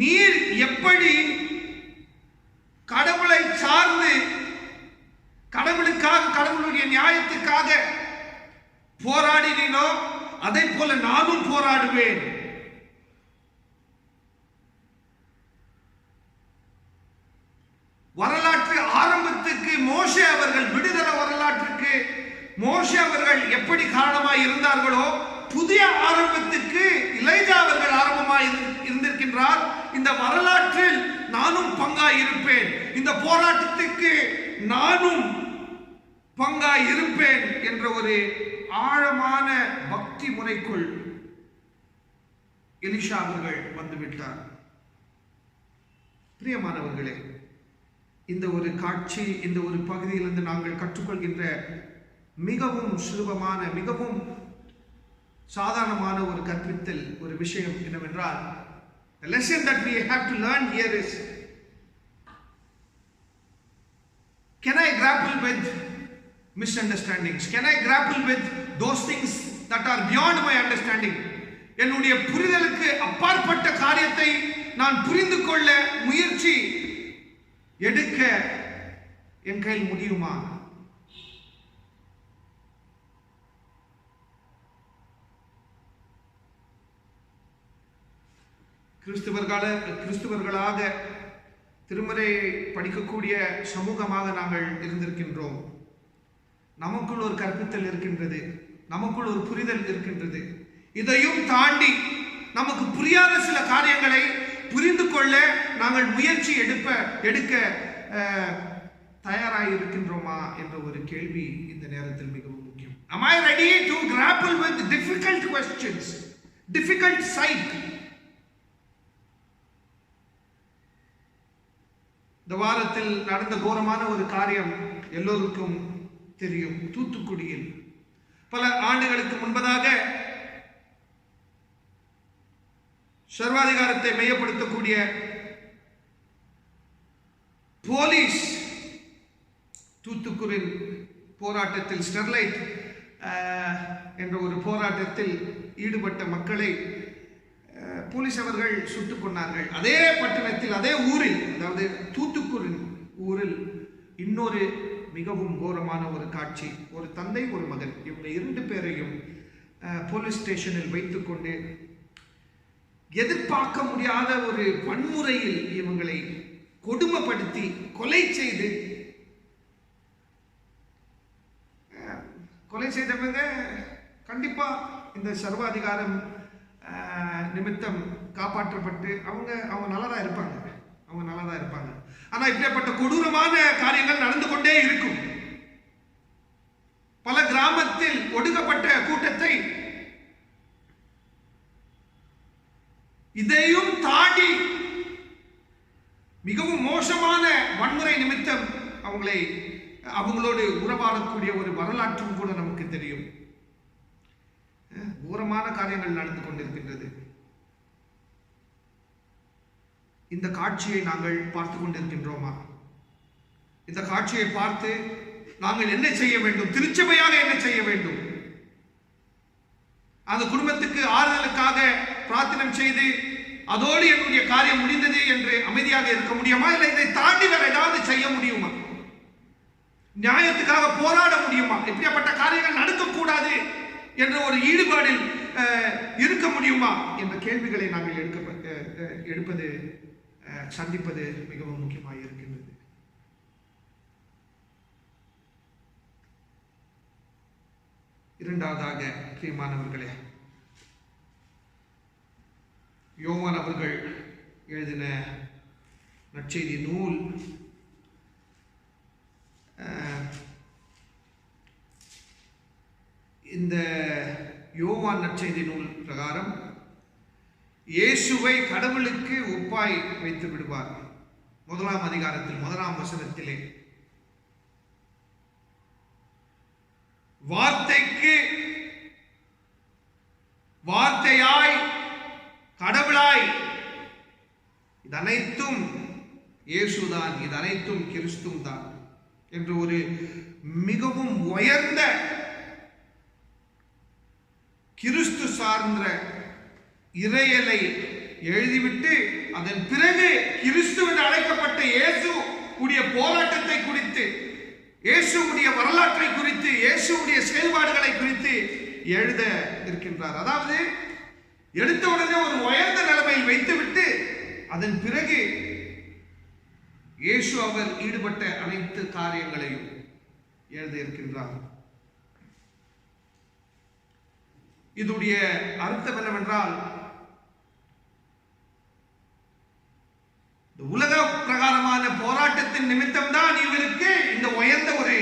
நீர் எப்படி கடவுளை சார்ந்து கடவுளுக்காக, கடவுளுடைய நியாயத்துக்காக போராடினோ அதை போல நானும் போராடுவேன். வரலாற்று ஆரம்பத்துக்கு மோசே அவர்கள், விடுதலை வரலாற்றுக்கு மோசே அவர்கள் எப்படி காரணமாய் இருந்தார்களோ, புதிய ஆரம்பத்துக்கு எலியா அவர்கள் ஆரம்பமாய் இருந்திருக்கின்றார். இந்த வரலாற்றில் நானும் பங்காய் இருப்பேன், இந்த போராட்டத்துக்கு நானும் பங்காய் இருப்பேன் என்ற ஒரு ஆழமான பக்தி முறைக்குள் எலிஷா அவர்கள் வந்துவிட்டார். பிரியமானவர்களே, இந்த ஒரு காட்சி, இந்த ஒரு பகுதியிலிருந்து நாங்கள் கற்றுக்கொள்கின்ற மிகவும் சுலபமான, மிகவும் சாதாரணமான ஒரு கற்பித்தல், ஒரு விஷயம் என்னவென்றால், the lesson that we have to learn here is, can I grapple with misunderstandings? Can I grapple with those things that are beyond my understanding? என்னுடைய புரிதலுக்கு அப்பாற்பட்ட காரியத்தை நான் புரிந்து கொள்ள முயற்சி எடுக்க என் கையில் முடியுமா? கிறிஸ்துவர்களாக திருமறையை படிக்கக்கூடிய சமூகமாக நாங்கள் இருந்திருக்கின்றோம். நமக்குள் ஒரு கற்பித்தல் இருக்கின்றது, நமக்குள் ஒரு புரிதல் இருக்கின்றது. இதையும் தாண்டி நமக்கு புரியாத சில காரியங்களை புரிந்து கொள்ள நாங்கள் முயற்சி எடுக்க தயாராக இருக்கின்றோமா என்ற ஒரு கேள்வி இந்த நேரத்தில் மிகவும் முக்கியம். Am I ready to grapple with difficult questions, difficult sight? இந்த வாரத்தில் நடந்த கோரமான ஒரு காரியம் எல்லோருக்கும் தெரியும். தூத்துக்குடியில் பல ஆண்டுகளுக்கு முன்பதாக சர்வாதிகாரத்தை மையப்படுத்தக்கூடிய போலீஸ் தூத்துக்குடி போராட்டத்தில், ஸ்டெர்லைட் என்ற ஒரு போராட்டத்தில் ஈடுபட்ட மக்களை போலீஸ் அவர்கள் சுட்டுக் கொண்டார்கள். அதே பட்டணத்தில், அதே ஊரில், அதாவது தூத்துக்குடி ஊரில் இன்னொரு மிகவும் கோரமான ஒரு காட்சி. ஒரு தந்தை, ஒரு மகன், இவங்க 2 பேரையும் போலீஸ் ஸ்டேஷனில் வைத்துக்கொண்டு எதிர்பார்க்க முடியாத ஒரு வன்முறையில் இவங்களை கொடுமைப்படுத்தி கொலை செய்தவங்க கண்டிப்பா இந்த சர்வாதிகாரம் நிமித்தம் காப்பாற்றப்பட்டு அவங்க நல்லதா இருப்பாங்க. ஆனா இப்படிப்பட்ட கொடூரமான காரியங்கள் நடந்து கொண்டே இருக்கும். பல கிராமத்தில் ஒடுக்கப்பட்ட கூட்டத்தை இதையும் தாண்டி மிகவும் மோசமான வன்முறை நிமித்தம் அவங்களோடு உறவாடக்கூடிய ஒரு வரலாற்றும் கூட நமக்கு தெரியும். கோரமான காரியங்கள் நடந்து கொண்டிருக்கின்றது. இந்த காட்சியை நாங்கள் பார்த்து கொண்டிருக்கின்றோமா? இந்த காட்சியை பார்த்து நாங்கள் என்ன செய்ய வேண்டும்? திருச்சபையாக என்ன செய்ய வேண்டும்? அந்த குடும்பத்துக்கு ஆறுதலுக்காக பிரார்த்தனை செய்து அதோடு என்னுடைய காரியம் முடிந்தது என்று அமைதியாக இருக்க முடியுமா? இல்லை இதை தாண்டி வேற ஏதாவது செய்ய முடியுமா? நியாயத்துக்காக போராட முடியுமா? இப்படிப்பட்ட காரியங்கள் நடக்கக்கூடாது என்ற ஒரு ஈடுபாடில் இருக்க முடியுமா என்ற கேள்விகளை நாங்கள் எடுப்பது, சந்திப்பது மிகவும் முக்கியமாக இருக்கின்றது. இரண்டாவதாக, பிரியமானவர்களே, யோவான் அவர்கள் எழுதின நற்செய்தி நூல் இந்த யோவான் நற்செய்தி நூல் பிரகாரம் இயேசுவை கடவுளுக்கு ஒப்பாய் வைத்து விடுவார். 1ஆம் அதிகாரத்தில் 1ஆம் வசனத்திலே வார்த்தைக்கு வார்த்தையாய் கடவுளாய், இது அனைத்தும் இயேசுதான், இது அனைத்தும் கிறிஸ்து தான் என்று ஒரு மிகவும் உயர்ந்த கிறிஸ்து சார்ந்த இறையலை எழுதிவிட்டு அதன் பிறகு கிறிஸ்து என்று அழைக்கப்பட்ட இயேசு உடைய போராட்டத்தை குறித்து, இயேசுடைய வரலாற்றை குறித்து, இயேசுடைய செயல்பாடுகளை குறித்து எழுத இருக்கின்றார். அதாவது எடுத்த உடனே ஒரு உயர்ந்த நிலைமையில் வைத்துவிட்டு அதன் பிறகு இயேசு அவர் ஈடுபட்ட அனைத்து காரியங்களையும் எழுத இருக்கின்றார். இதுடைய அர்த்தம் என்னவென்றால், உலக பிரகாரமான போராட்டத்தின் நிமித்தம் தான் இவருக்கு இந்த உயர்ந்த ஒரு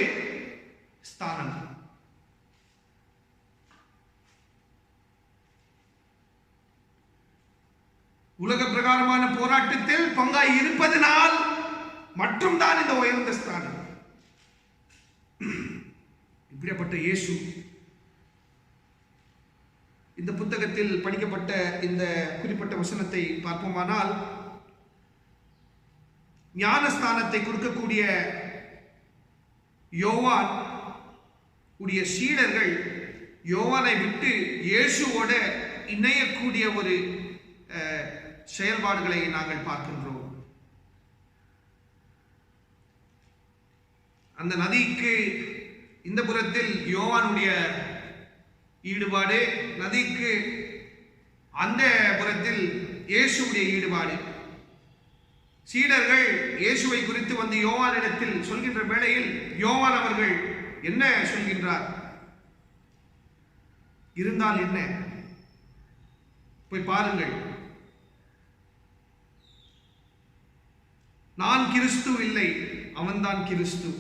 ஸ்தானம். உலக பிரகாரமான போராட்டத்தில் பங்காய் இருப்பதனால் மற்றும் தான் இந்த உயர்ந்த ஸ்தானம். இப்படிப்பட்ட இயேசு இந்த புத்தகத்தில் படிக்கப்பட்ட இந்த குறிப்பிட்ட வசனத்தை பார்ப்போமானால், ஞானஸ்தானத்தை கொடுக்கக்கூடிய யோவான் உடைய சீடர்கள் யோவானை விட்டு இயேசுவோட இணையக்கூடிய ஒரு செயல்பாடுகளை நாங்கள் பார்க்கின்றோம். அந்த நதிக்கு இந்த புறத்தில் யோவானுடைய ஈடுபாடு, நதிக்கு அந்த புறத்தில் இயேசுடைய ஈடுபாடு. சீடர்கள் இயேசுவை குறித்து வந்து யோவானிடத்தில் சொல்கின்ற வேளையில் யோவான் அவர்கள் என்ன சொல்கின்றார்? இருந்தால் என்ன, போய் பாருங்கள், நான் கிறிஸ்து இல்லை, அவன்தான் கிறிஸ்து.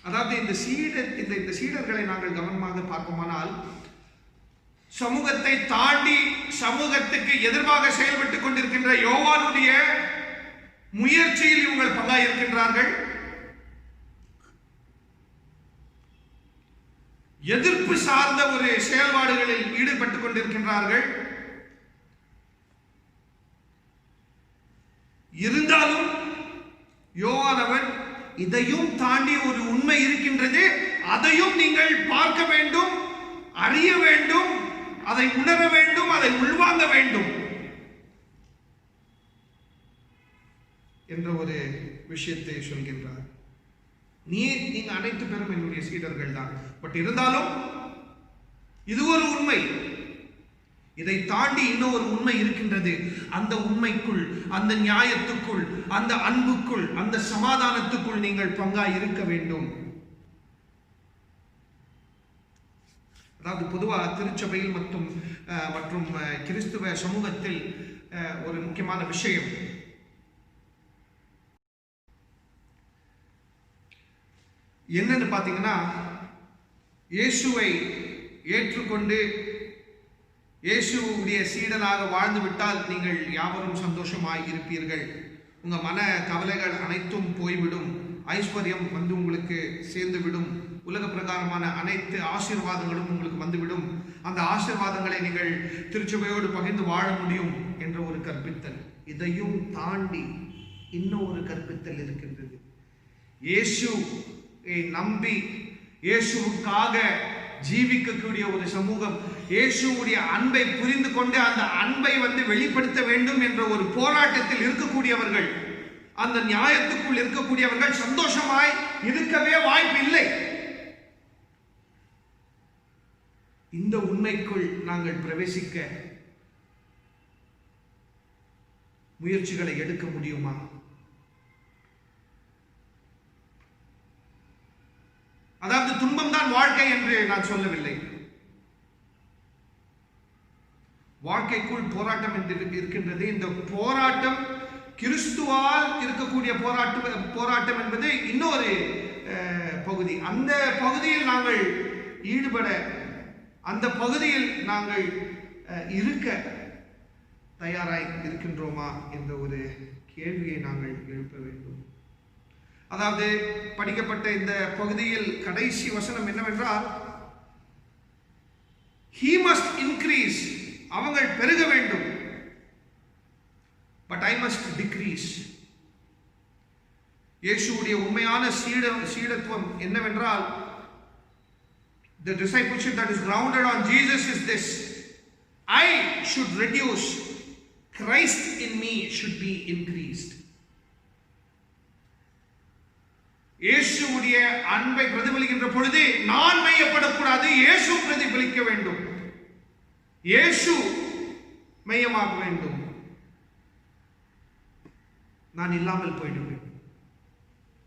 அதாவது இந்த சீடர்களை நாங்கள் கவனமாக பார்ப்போமானால், சமூகத்தை தாண்டி சமூகத்துக்கு எதிர்ப்பாக செயல்பட்டுக் கொண்டிருக்கின்ற யோவானுடைய முயற்சியில் இவங்கள் பங்காயிருக்கின்றார்கள். எதிர்ப்பு சார்ந்த ஒரு செயல்பாடுகளில் ஈடுபட்டுக் கொண்டிருக்கின்றார்கள். இருந்தாலும் யோவானவன் இதையும் தாண்டி ஒரு உண்மை இருக்கின்றது, அதையும் நீங்கள் பார்க்க வேண்டும், அறிய வேண்டும், அதை உணர வேண்டும், அதை உள்வாங்க வேண்டும் என்ற ஒரு விஷயத்தை சொல்கின்றார். நீங்க அனைத்து பேரும் என்னுடைய சீடர்கள் தான், பட் இருந்தாலும் இது ஒரு உண்மை, இதை தாண்டி இன்னும் ஒரு உண்மை இருக்கின்றது. அந்த உண்மைக்குள், அந்த நியாயத்துக்குள், அந்த அன்புக்குள், அந்த சமாதானத்துக்குள் நீங்கள் பங்காய் இருக்க வேண்டும். அதாவது பொதுவாக திருச்சபையில் மற்றும் கிறிஸ்துவ சமூகத்தில் ஒரு முக்கியமான விஷயம், என்னன்னு பார்த்தீங்கன்னா, இயேசுவை ஏற்றுக்கொண்டு இயேசுவுடைய சீடனாக வாழ்ந்து விட்டால் நீங்கள் யாவரும் சந்தோஷமாய் இருப்பீர்கள். உங்க மன கவலைகள் அனைத்தும் போய்விடும், ஐஸ்வர்யம் வந்து உங்களுக்கு சேர்ந்துவிடும், உலக பிரகாரமான அனைத்து ஆசீர்வாதங்களும் உங்களுக்கு வந்துவிடும், அந்த ஆசீர்வாதங்களை நீங்கள் திருச்சபையோடு பகிர்ந்து வாழ முடியும் என்ற ஒரு கற்பித்தல். இதையும் தாண்டி இன்னும் ஒரு கற்பித்தல் இருக்கின்றது. இயேசுவை நம்பி இயேசுவுக்காக ஜீவிக்கக்கூடிய ஒரு சமூகம், இயேசுவுடைய அன்பை புரிந்து கொண்டு அந்த அன்பை வெளிப்படுத்த வேண்டும் என்ற ஒரு போராட்டத்தில் இருக்கக்கூடியவர்கள், அந்த நியாயத்துக்குள் இருக்கக்கூடியவர்கள் சந்தோஷமாய் இருக்கவே வாய்ப்பில்லை. இந்த உண்மைக்குள் நாங்கள் பிரவேசிக்க முயற்சிகளை எடுக்க முடியுமா? அதாவது துன்பம் தான் வாழ்க்கை என்று நான் சொல்லவில்லை. வாழ்க்கைக்குள் போராட்டம் என்று இருக்கின்றது. இந்த போராட்டம் கிறிஸ்துவால் இருக்கக்கூடிய போராட்டம் என்பது இன்னொரு பகுதி. அந்த பகுதியில் நாங்கள் ஈடுபட, அந்த பகுதியில் நாங்கள் இருக்க தயாராய் இருக்கின்றோமா என்ற ஒரு கேள்வியை நாங்கள் எழுப்ப வேண்டும். அதாவது படிக்கப்பட்ட இந்த பகுதியில் கடைசி வசனம் என்னவென்றால், he must increase, அவங்கள் பெருக வேண்டும், but I must decrease. இயேசுவுடைய உண்மையான சீடத்துவம் என்னவென்றால், the discipleship that is grounded on Jesus is this: I should reduce, Christ in me should be increased. இயேசுவுடைய அன்பை பிரதிபலிக்கின்ற பொழுது நான் மையப்படக்கூடாது, இயேசு பிரதிபலிக்க வேண்டும், இயேசு மையமாக வேண்டும், நான் இல்லாமல் போயிடுவேன்.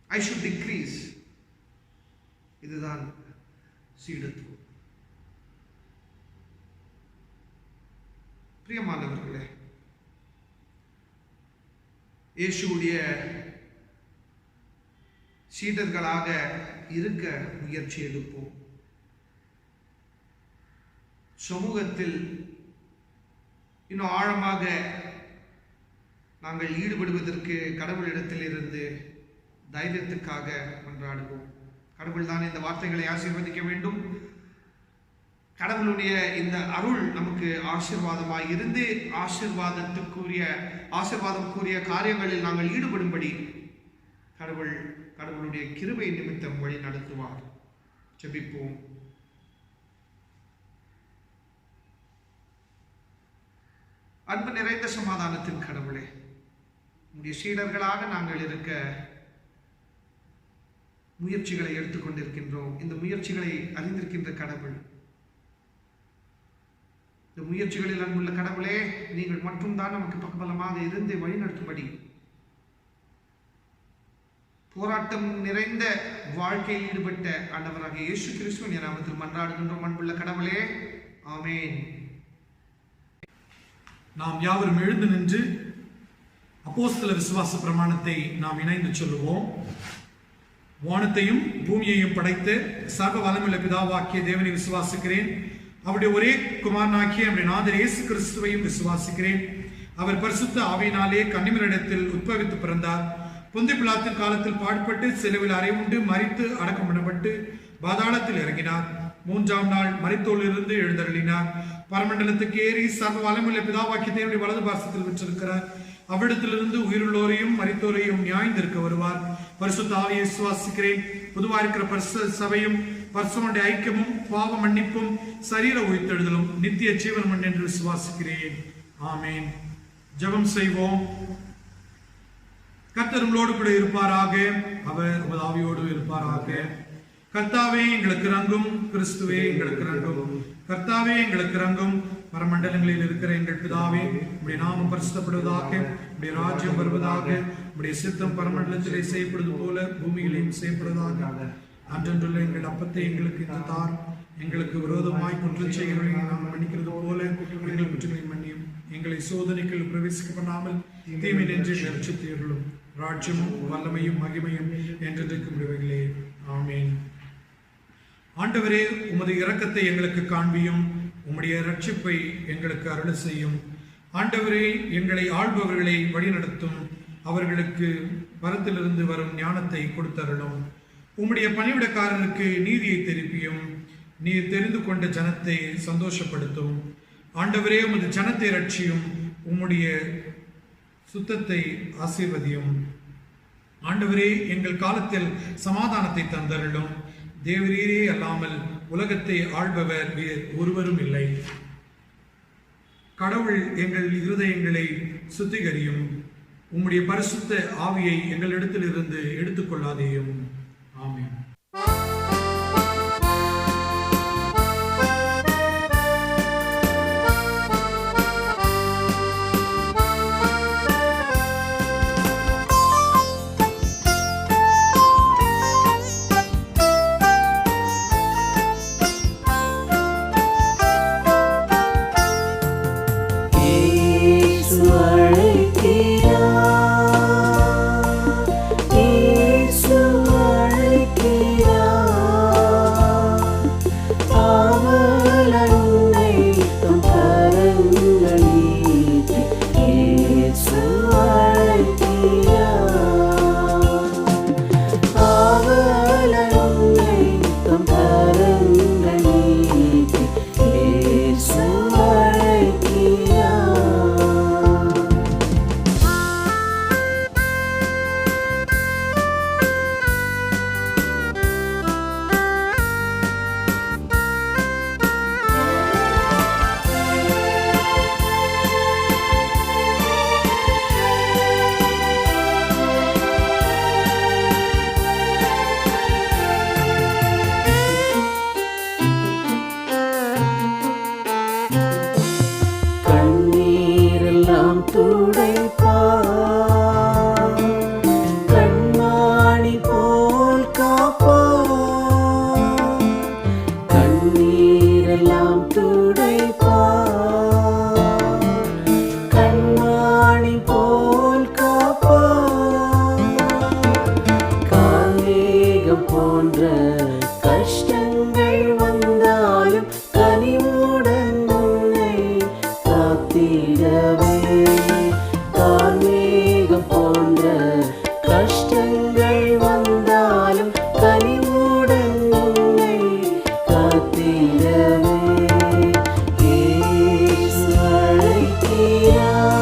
I should decrease. இதுதான் சீடத்துவம். பிரியமானவர்களே, இயேசுவுடைய சீடர்களாக இருக்க முயற்சி எடுப்போம். சமூகத்தில் இன்னும் ஆழமாக நாங்கள் ஈடுபடுவதற்கு கடவுளிடத்தில் இருந்து தைரியத்துக்காக மன்றாடுவோம். கடவுள் தான் இந்த வார்த்தைகளை ஆசீர்வதிக்க வேண்டும். கடவுளுடைய இந்த அருள் நமக்கு ஆசீர்வாதமாய் இருந்து ஆசீர்வாதம் கூறிய காரியங்களில் நாங்கள் ஈடுபடும்படி கடவுளுடைய கிருபை நிமித்தம் வழி நடத்துவார். ஜெபிப்போம். அன்பு நிறைந்த சமாதானத்தின் கடவுளே, உடைய சீடர்களாக நாங்கள் இருக்க முயற்சிகளை எடுத்துக்கொண்டிருக்கின்றோம். இந்த முயற்சிகளை அறிந்திருக்கின்ற கடவுள், இந்த முயற்சிகளில் அன்புள்ள கடவுளே, நீங்கள் மட்டும்தான் நமக்கு பக்கபலமாக இருந்து வழிநடத்தும்படி போராட்டம் நிறைந்த வாழ்க்கையில் ஈடுபட்ட ஆண்டவராக இயேசு கிறிஸ்துவின் நாமத்தில் மன்றாடுகின்றோம். அன்புள்ள கடவுளே, ஆமென். நாம் யாவரும் எழுந்து நின்று அப்போஸ்தல விசுவாச பிரமாணத்தை நாம் இணைந்து சொல்லுவோம். வானத்தையும் பூமியையும் படைத்து சர்வ வல்லமையுள்ள பிதாவாகிய தேவனை விசுவாசிக்கிறேன். அவருடைய ஒரே குமாரனாகிய நம்முடைய நாதர் இயேசு கிறிஸ்துவையும் விசுவாசிக்கிறேன். அவர் பரிசுத்த ஆவியினாலே கன்னிமரிடத்தில் உட்பவித்து பிறந்தார். பொந்திய பிலாத்தின் காலத்தில் பாடுபட்டு சிலுவையில் அறையுண்டு மரித்து அடக்கம் பண்ணப்பட்டு பாதாளத்தில் இறங்கினார். மூன்றாம் நாள் மரித்தோரிலிருந்து எழுந்தருளினார். பரமண்டலத்துக்கு ஏறி சர்வ வல்லமையுள்ள பிதாவாகிய தேவனுடைய வலது பார்சத்தில் விற்றிருக்கிறார். அவ்விடத்திலிருந்து உயிருள்ளோரையும் மரித்தோரையும் நியாயந்திருக்க வருவார். பரிசுத்த ஆவியை விசுவாசிக்கிறேன். பொதுவாக இருக்கிற பரிசுத்த சபையும் பரிசுத்தனுடைய ஐக்கியமும் பாவ மன்னிப்பும் சரீர உயிர்த்தெழுதலும் நித்திய ஜீவனம் என்று விசுவாசிக்கிறேன். ஆமேன். ஜெபம் செய்வோம். கர்த்தர் உங்களோடு கூட இருப்பாராக. அவர் உமது ஆவியோடு இருப்பாராக. கர்த்தாவே எங்களுக்கு இரங்கும். கிறிஸ்துவே எங்களுக்கு இரங்கும். கர்த்தாவே எங்களுக்கு இரங்கும். பரமண்டலங்களில் இருக்கிற எங்கள் பிதாவே, உம்முடைய நாமம் பரிசுத்தப்படுவதாக, உம்முடைய ராஜ்யம் வருவதாக, உம்முடைய சித்தம் பரமண்டலத்திலே செய்யப்படுவது போல பூமியிலேயும் செய்யப்படுவதாக. அன்றன்றுள்ள எங்கள் அப்பத்தை எங்களுக்கு இன்று தார். எங்களுக்கு விரோதமாய் குற்றம் செய்கிறவர்களை நாங்கள் மன்னிக்கிறது போல எங்கள் குற்றங்களை மன்னியும். எங்களை சோதனைக்குள் பிரவேசிக்க பண்ணாமல் தீமை நின்று ரட்சித்தீர்களும். ராஜ்யமும் வல்லமையும் மகிமையும் என்றென்றைக்கு முடிவுகளே. ஆமேன். ஆண்டவரே, உமது இரக்கத்தை எங்களுக்கு காண்பியும். உம்முடைய ரட்சிப்பை எங்களுக்கு அருள் செய்யும். ஆண்டவரே, எங்களை ஆள்பவர்களை வழிநடத்தும். அவர்களுக்கு வரத்திலிருந்து வரும் ஞானத்தை கொடுத்தருளும். உம்முடைய பணிவிடக்காரருக்கு நீதியை திருப்பியும். நீர் தெரிந்து கொண்ட ஜனத்தை சந்தோஷப்படுத்தும். ஆண்டவரே, உமது ஜனத்தை ரட்சியும். உம்முடைய சுத்தத்தை ஆசீர்வதியும். ஆண்டவரே, எங்கள் காலத்தில் சமாதானத்தை தந்தருளும். தேவரீரே அல்லாமல் உலகத்தை ஆள்பவர் வேறு ஒருவரும் இல்லை. கடவுள் எங்கள் இருதயங்களை சுத்திகரியும். உம்முடைய பரிசுத்த ஆவியை எங்களிடத்தில் இருந்து எடுத்துக்கொள்ளாதேயும். ஆமென். இயேசு அழைக்கிறார். காத்திடவே கார்மேகம் போன்ற கஷ்டங்கள் வந்தாலும் கனிவுடன் உன்னை காத்திடவே இயேசு அழைக்கிறார்,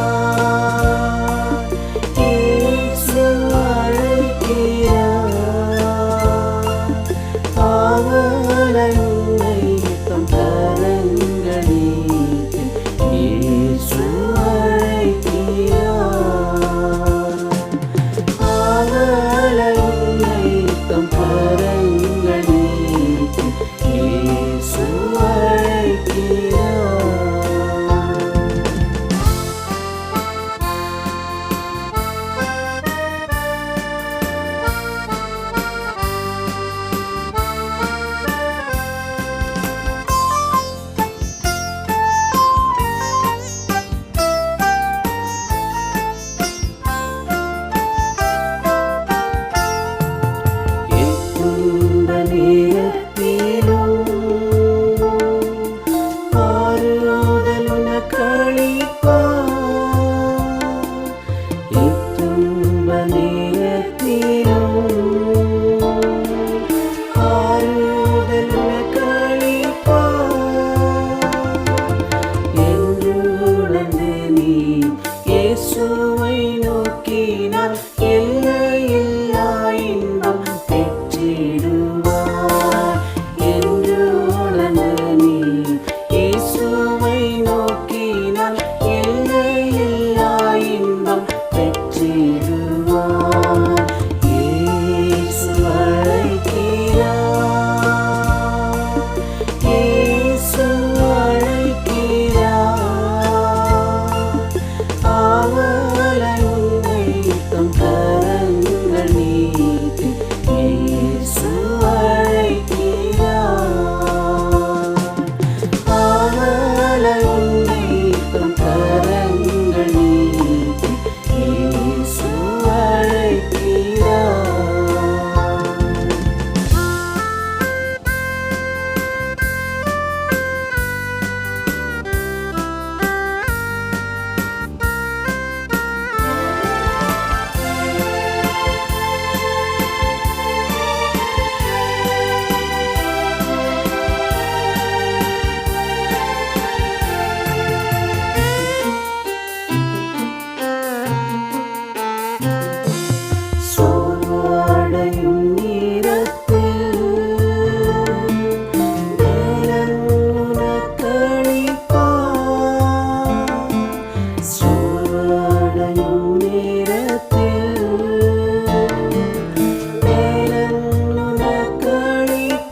இயேசு அழைக்கிறார். ஆவலாய் உன்னை தம் கரங்கள் நீட்டி இயேசு அழைக்கிறார். ஆவலாய் உன்னை தம் கரங்கள் நீட்டி இயேசு அழைக்கிறார். எந்த நேரத்திலும் ஆறுதல் உனக்களிப்பார். எத்துன்ப நேரத்திலும் ஆறுதல் உனக்களிப்பார். என்று உணர்ந்து நீ இயேசுவை நோக்கினால் எல்லையில்லா இன்பம் பெற்றிடுவார். என்று உணர்ந்து நீ இயேசுவை நோக்கினால் எல்லையில்லா இன்பம் பெற்றிடுவார். இயேசு அழைக்கிறார், இயேசு அழைக்கிறார். ஆவலாய் உன்னை தம் கரங்கள் நீட்டி இயேசு அழைக்கிறார். ஆவலாய் உன்னை தம் கரங்கள் நீட்டி இயேசு அழைக்கிறார். சோர்வடையும் நேரத்தில் தேவன் உனக்களிப்பார். சோர்வடையும் நேரத்தில் தேவன் உனக்களிப்பார்.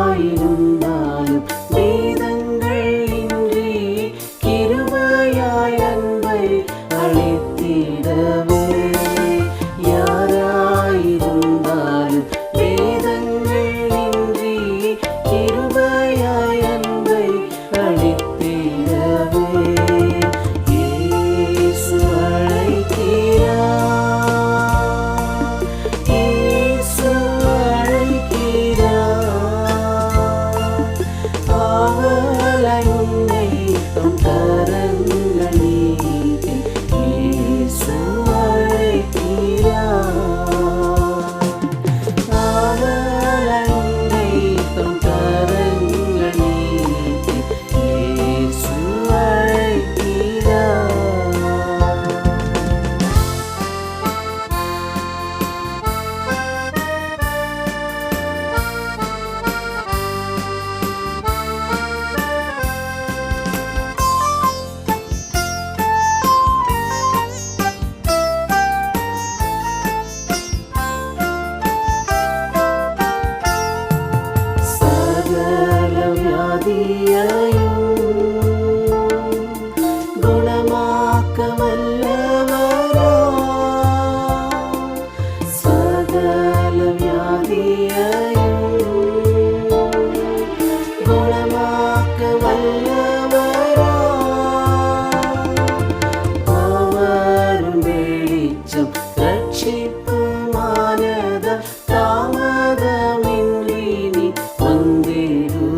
யாராயிருந்தாலும் வேதங்கள் இன்றி கிருபையாய் அன்பை அளித்திடவே. யாராயிருந்தாலும் வேதங்கள் இன்றி கிருபையாய் அன்பை அளித்திடவே. இயேசு அழைக்கிறார், இயேசு அழைக்கிறார். ஆவலாய் உன்னை தம் கரங்கள் நீட்டி இயேசு அழைக்கிறார். ஆவலாய் உன்னை தம் கரங்கள் நீட்டி இயேசு அழைக்கிறார். சகல வியாதியையும் குணமாக்க வல்லவராம். சகல வியாதியையும் குணமாக்க வல்லவராம். அவரும் வெளிச்சம் ரட்சிப்புமானத தாமதமின்றி நீ வந்திடுவாய்.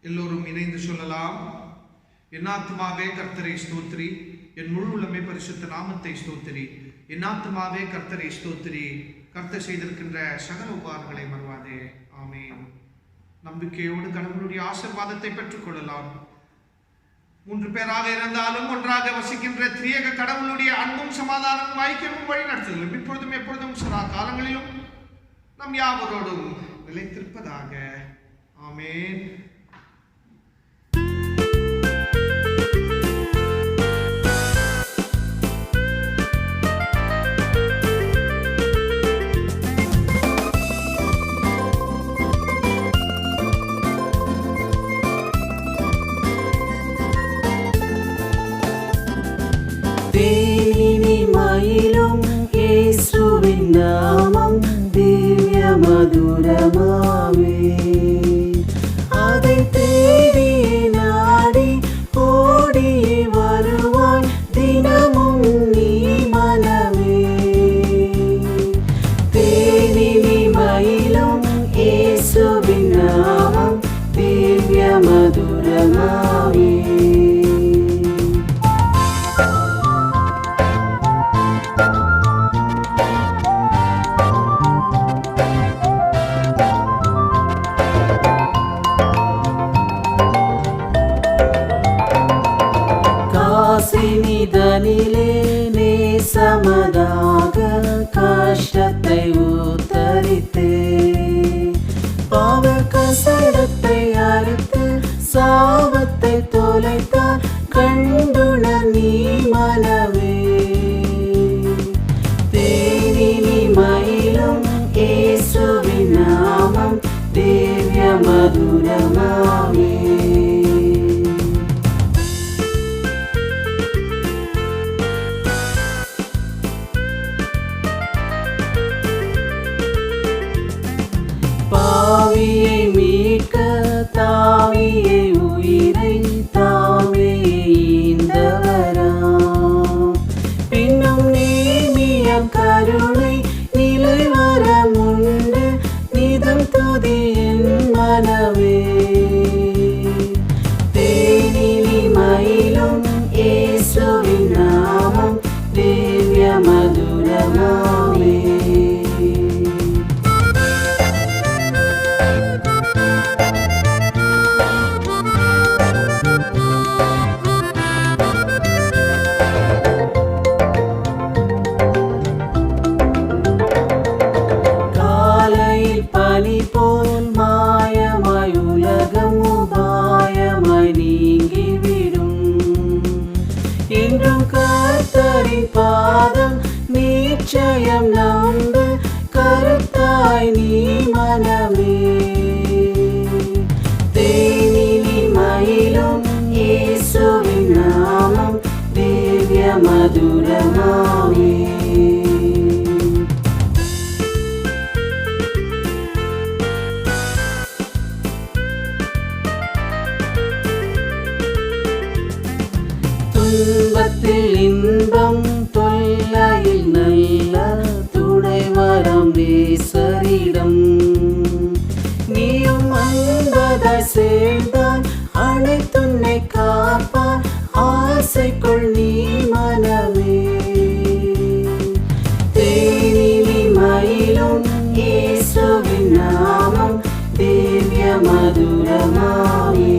எல்லோரும் இணைந்து சொல்லலாம். என் ஆத்துமாவே கர்த்தரை ஸ்தோத்திரி, என் முழு உள்ளமே பரிசுத்த நாமத்தை ஸ்தோத்திரி. என் ஆத்துமாவே கர்த்தரை ஸ்தோத்திரி, கர்த்தர் செய்திருக்கின்ற சகல உபகாரங்களை மறவாதே. ஆமென். நம்பிக்கையோடு கடவுளுடைய ஆசீர்வாதத்தை பெற்றுக் கொள்ளலாம். 3 பேராக இருந்தாலும் ஒன்றாக வசிக்கின்ற திரியேக கடவுளுடைய அன்பும் சமாதானமும் ஐக்கியமும் வழி நடத்துதலும் இப்பொழுதும் எப்பொழுதும் சதா காலங்களிலும் நம் யாவரோடும் நிலைத்திருப்பதாக. ஆமென். தேனினிமையிலும் இயேசுவின் நாமம் திவ்ய மதுரமாமே. அதை தேடி நாடி ஓடி வருவாய் தினமும் நீ மனமே. தேனினிமையிலும் இயேசுவின் நாமம் திவ்ய மதுரமாமே. காசினிதனிலே நேசமதாக கஷ்டத்தை உத்தரித்தே, பாவ கசடத்தை அறுத்து சாபத்தை தொலைத்தார் கண்டுணர் நீ மனமே. தேனினிமையிலும் இயேசுவின் நாமம் திவ்ய மதுரமாமே. பாவியை மீட்க தாவியை உயிரை தாமே ஈந்தவராம். பின்னும் நேமியம் கருணை நிலை வரமுண்டு நிதம் துதியின் மனமே. தேனினிமையிலும் இயேசுவின் நாமம் திவ்ய மதுரமாமே. பனி போல் மாயமாய் உலகம் உபாயமாய் நீங்கிவிடும். என்றும் கர்த்தரின் பாதம் நிச்சயம் நம்பு கருத்தாய் நீ மனமே. தேனினிமையிலும் இயேசு மதுரமாமே. துன்பத்தில் இன்பம் தொல்லையில் நல்ல துணை வரம் நேசரிடம் நீயும் அன்பதாய் சேர்ந்தால் அனைத்துன்னை காப்பார் ஆசைக்குள் நீ மனமே. தேனினிமையிலும் இயேசுவின் நாமம் திவ்ய மதுரமாமே.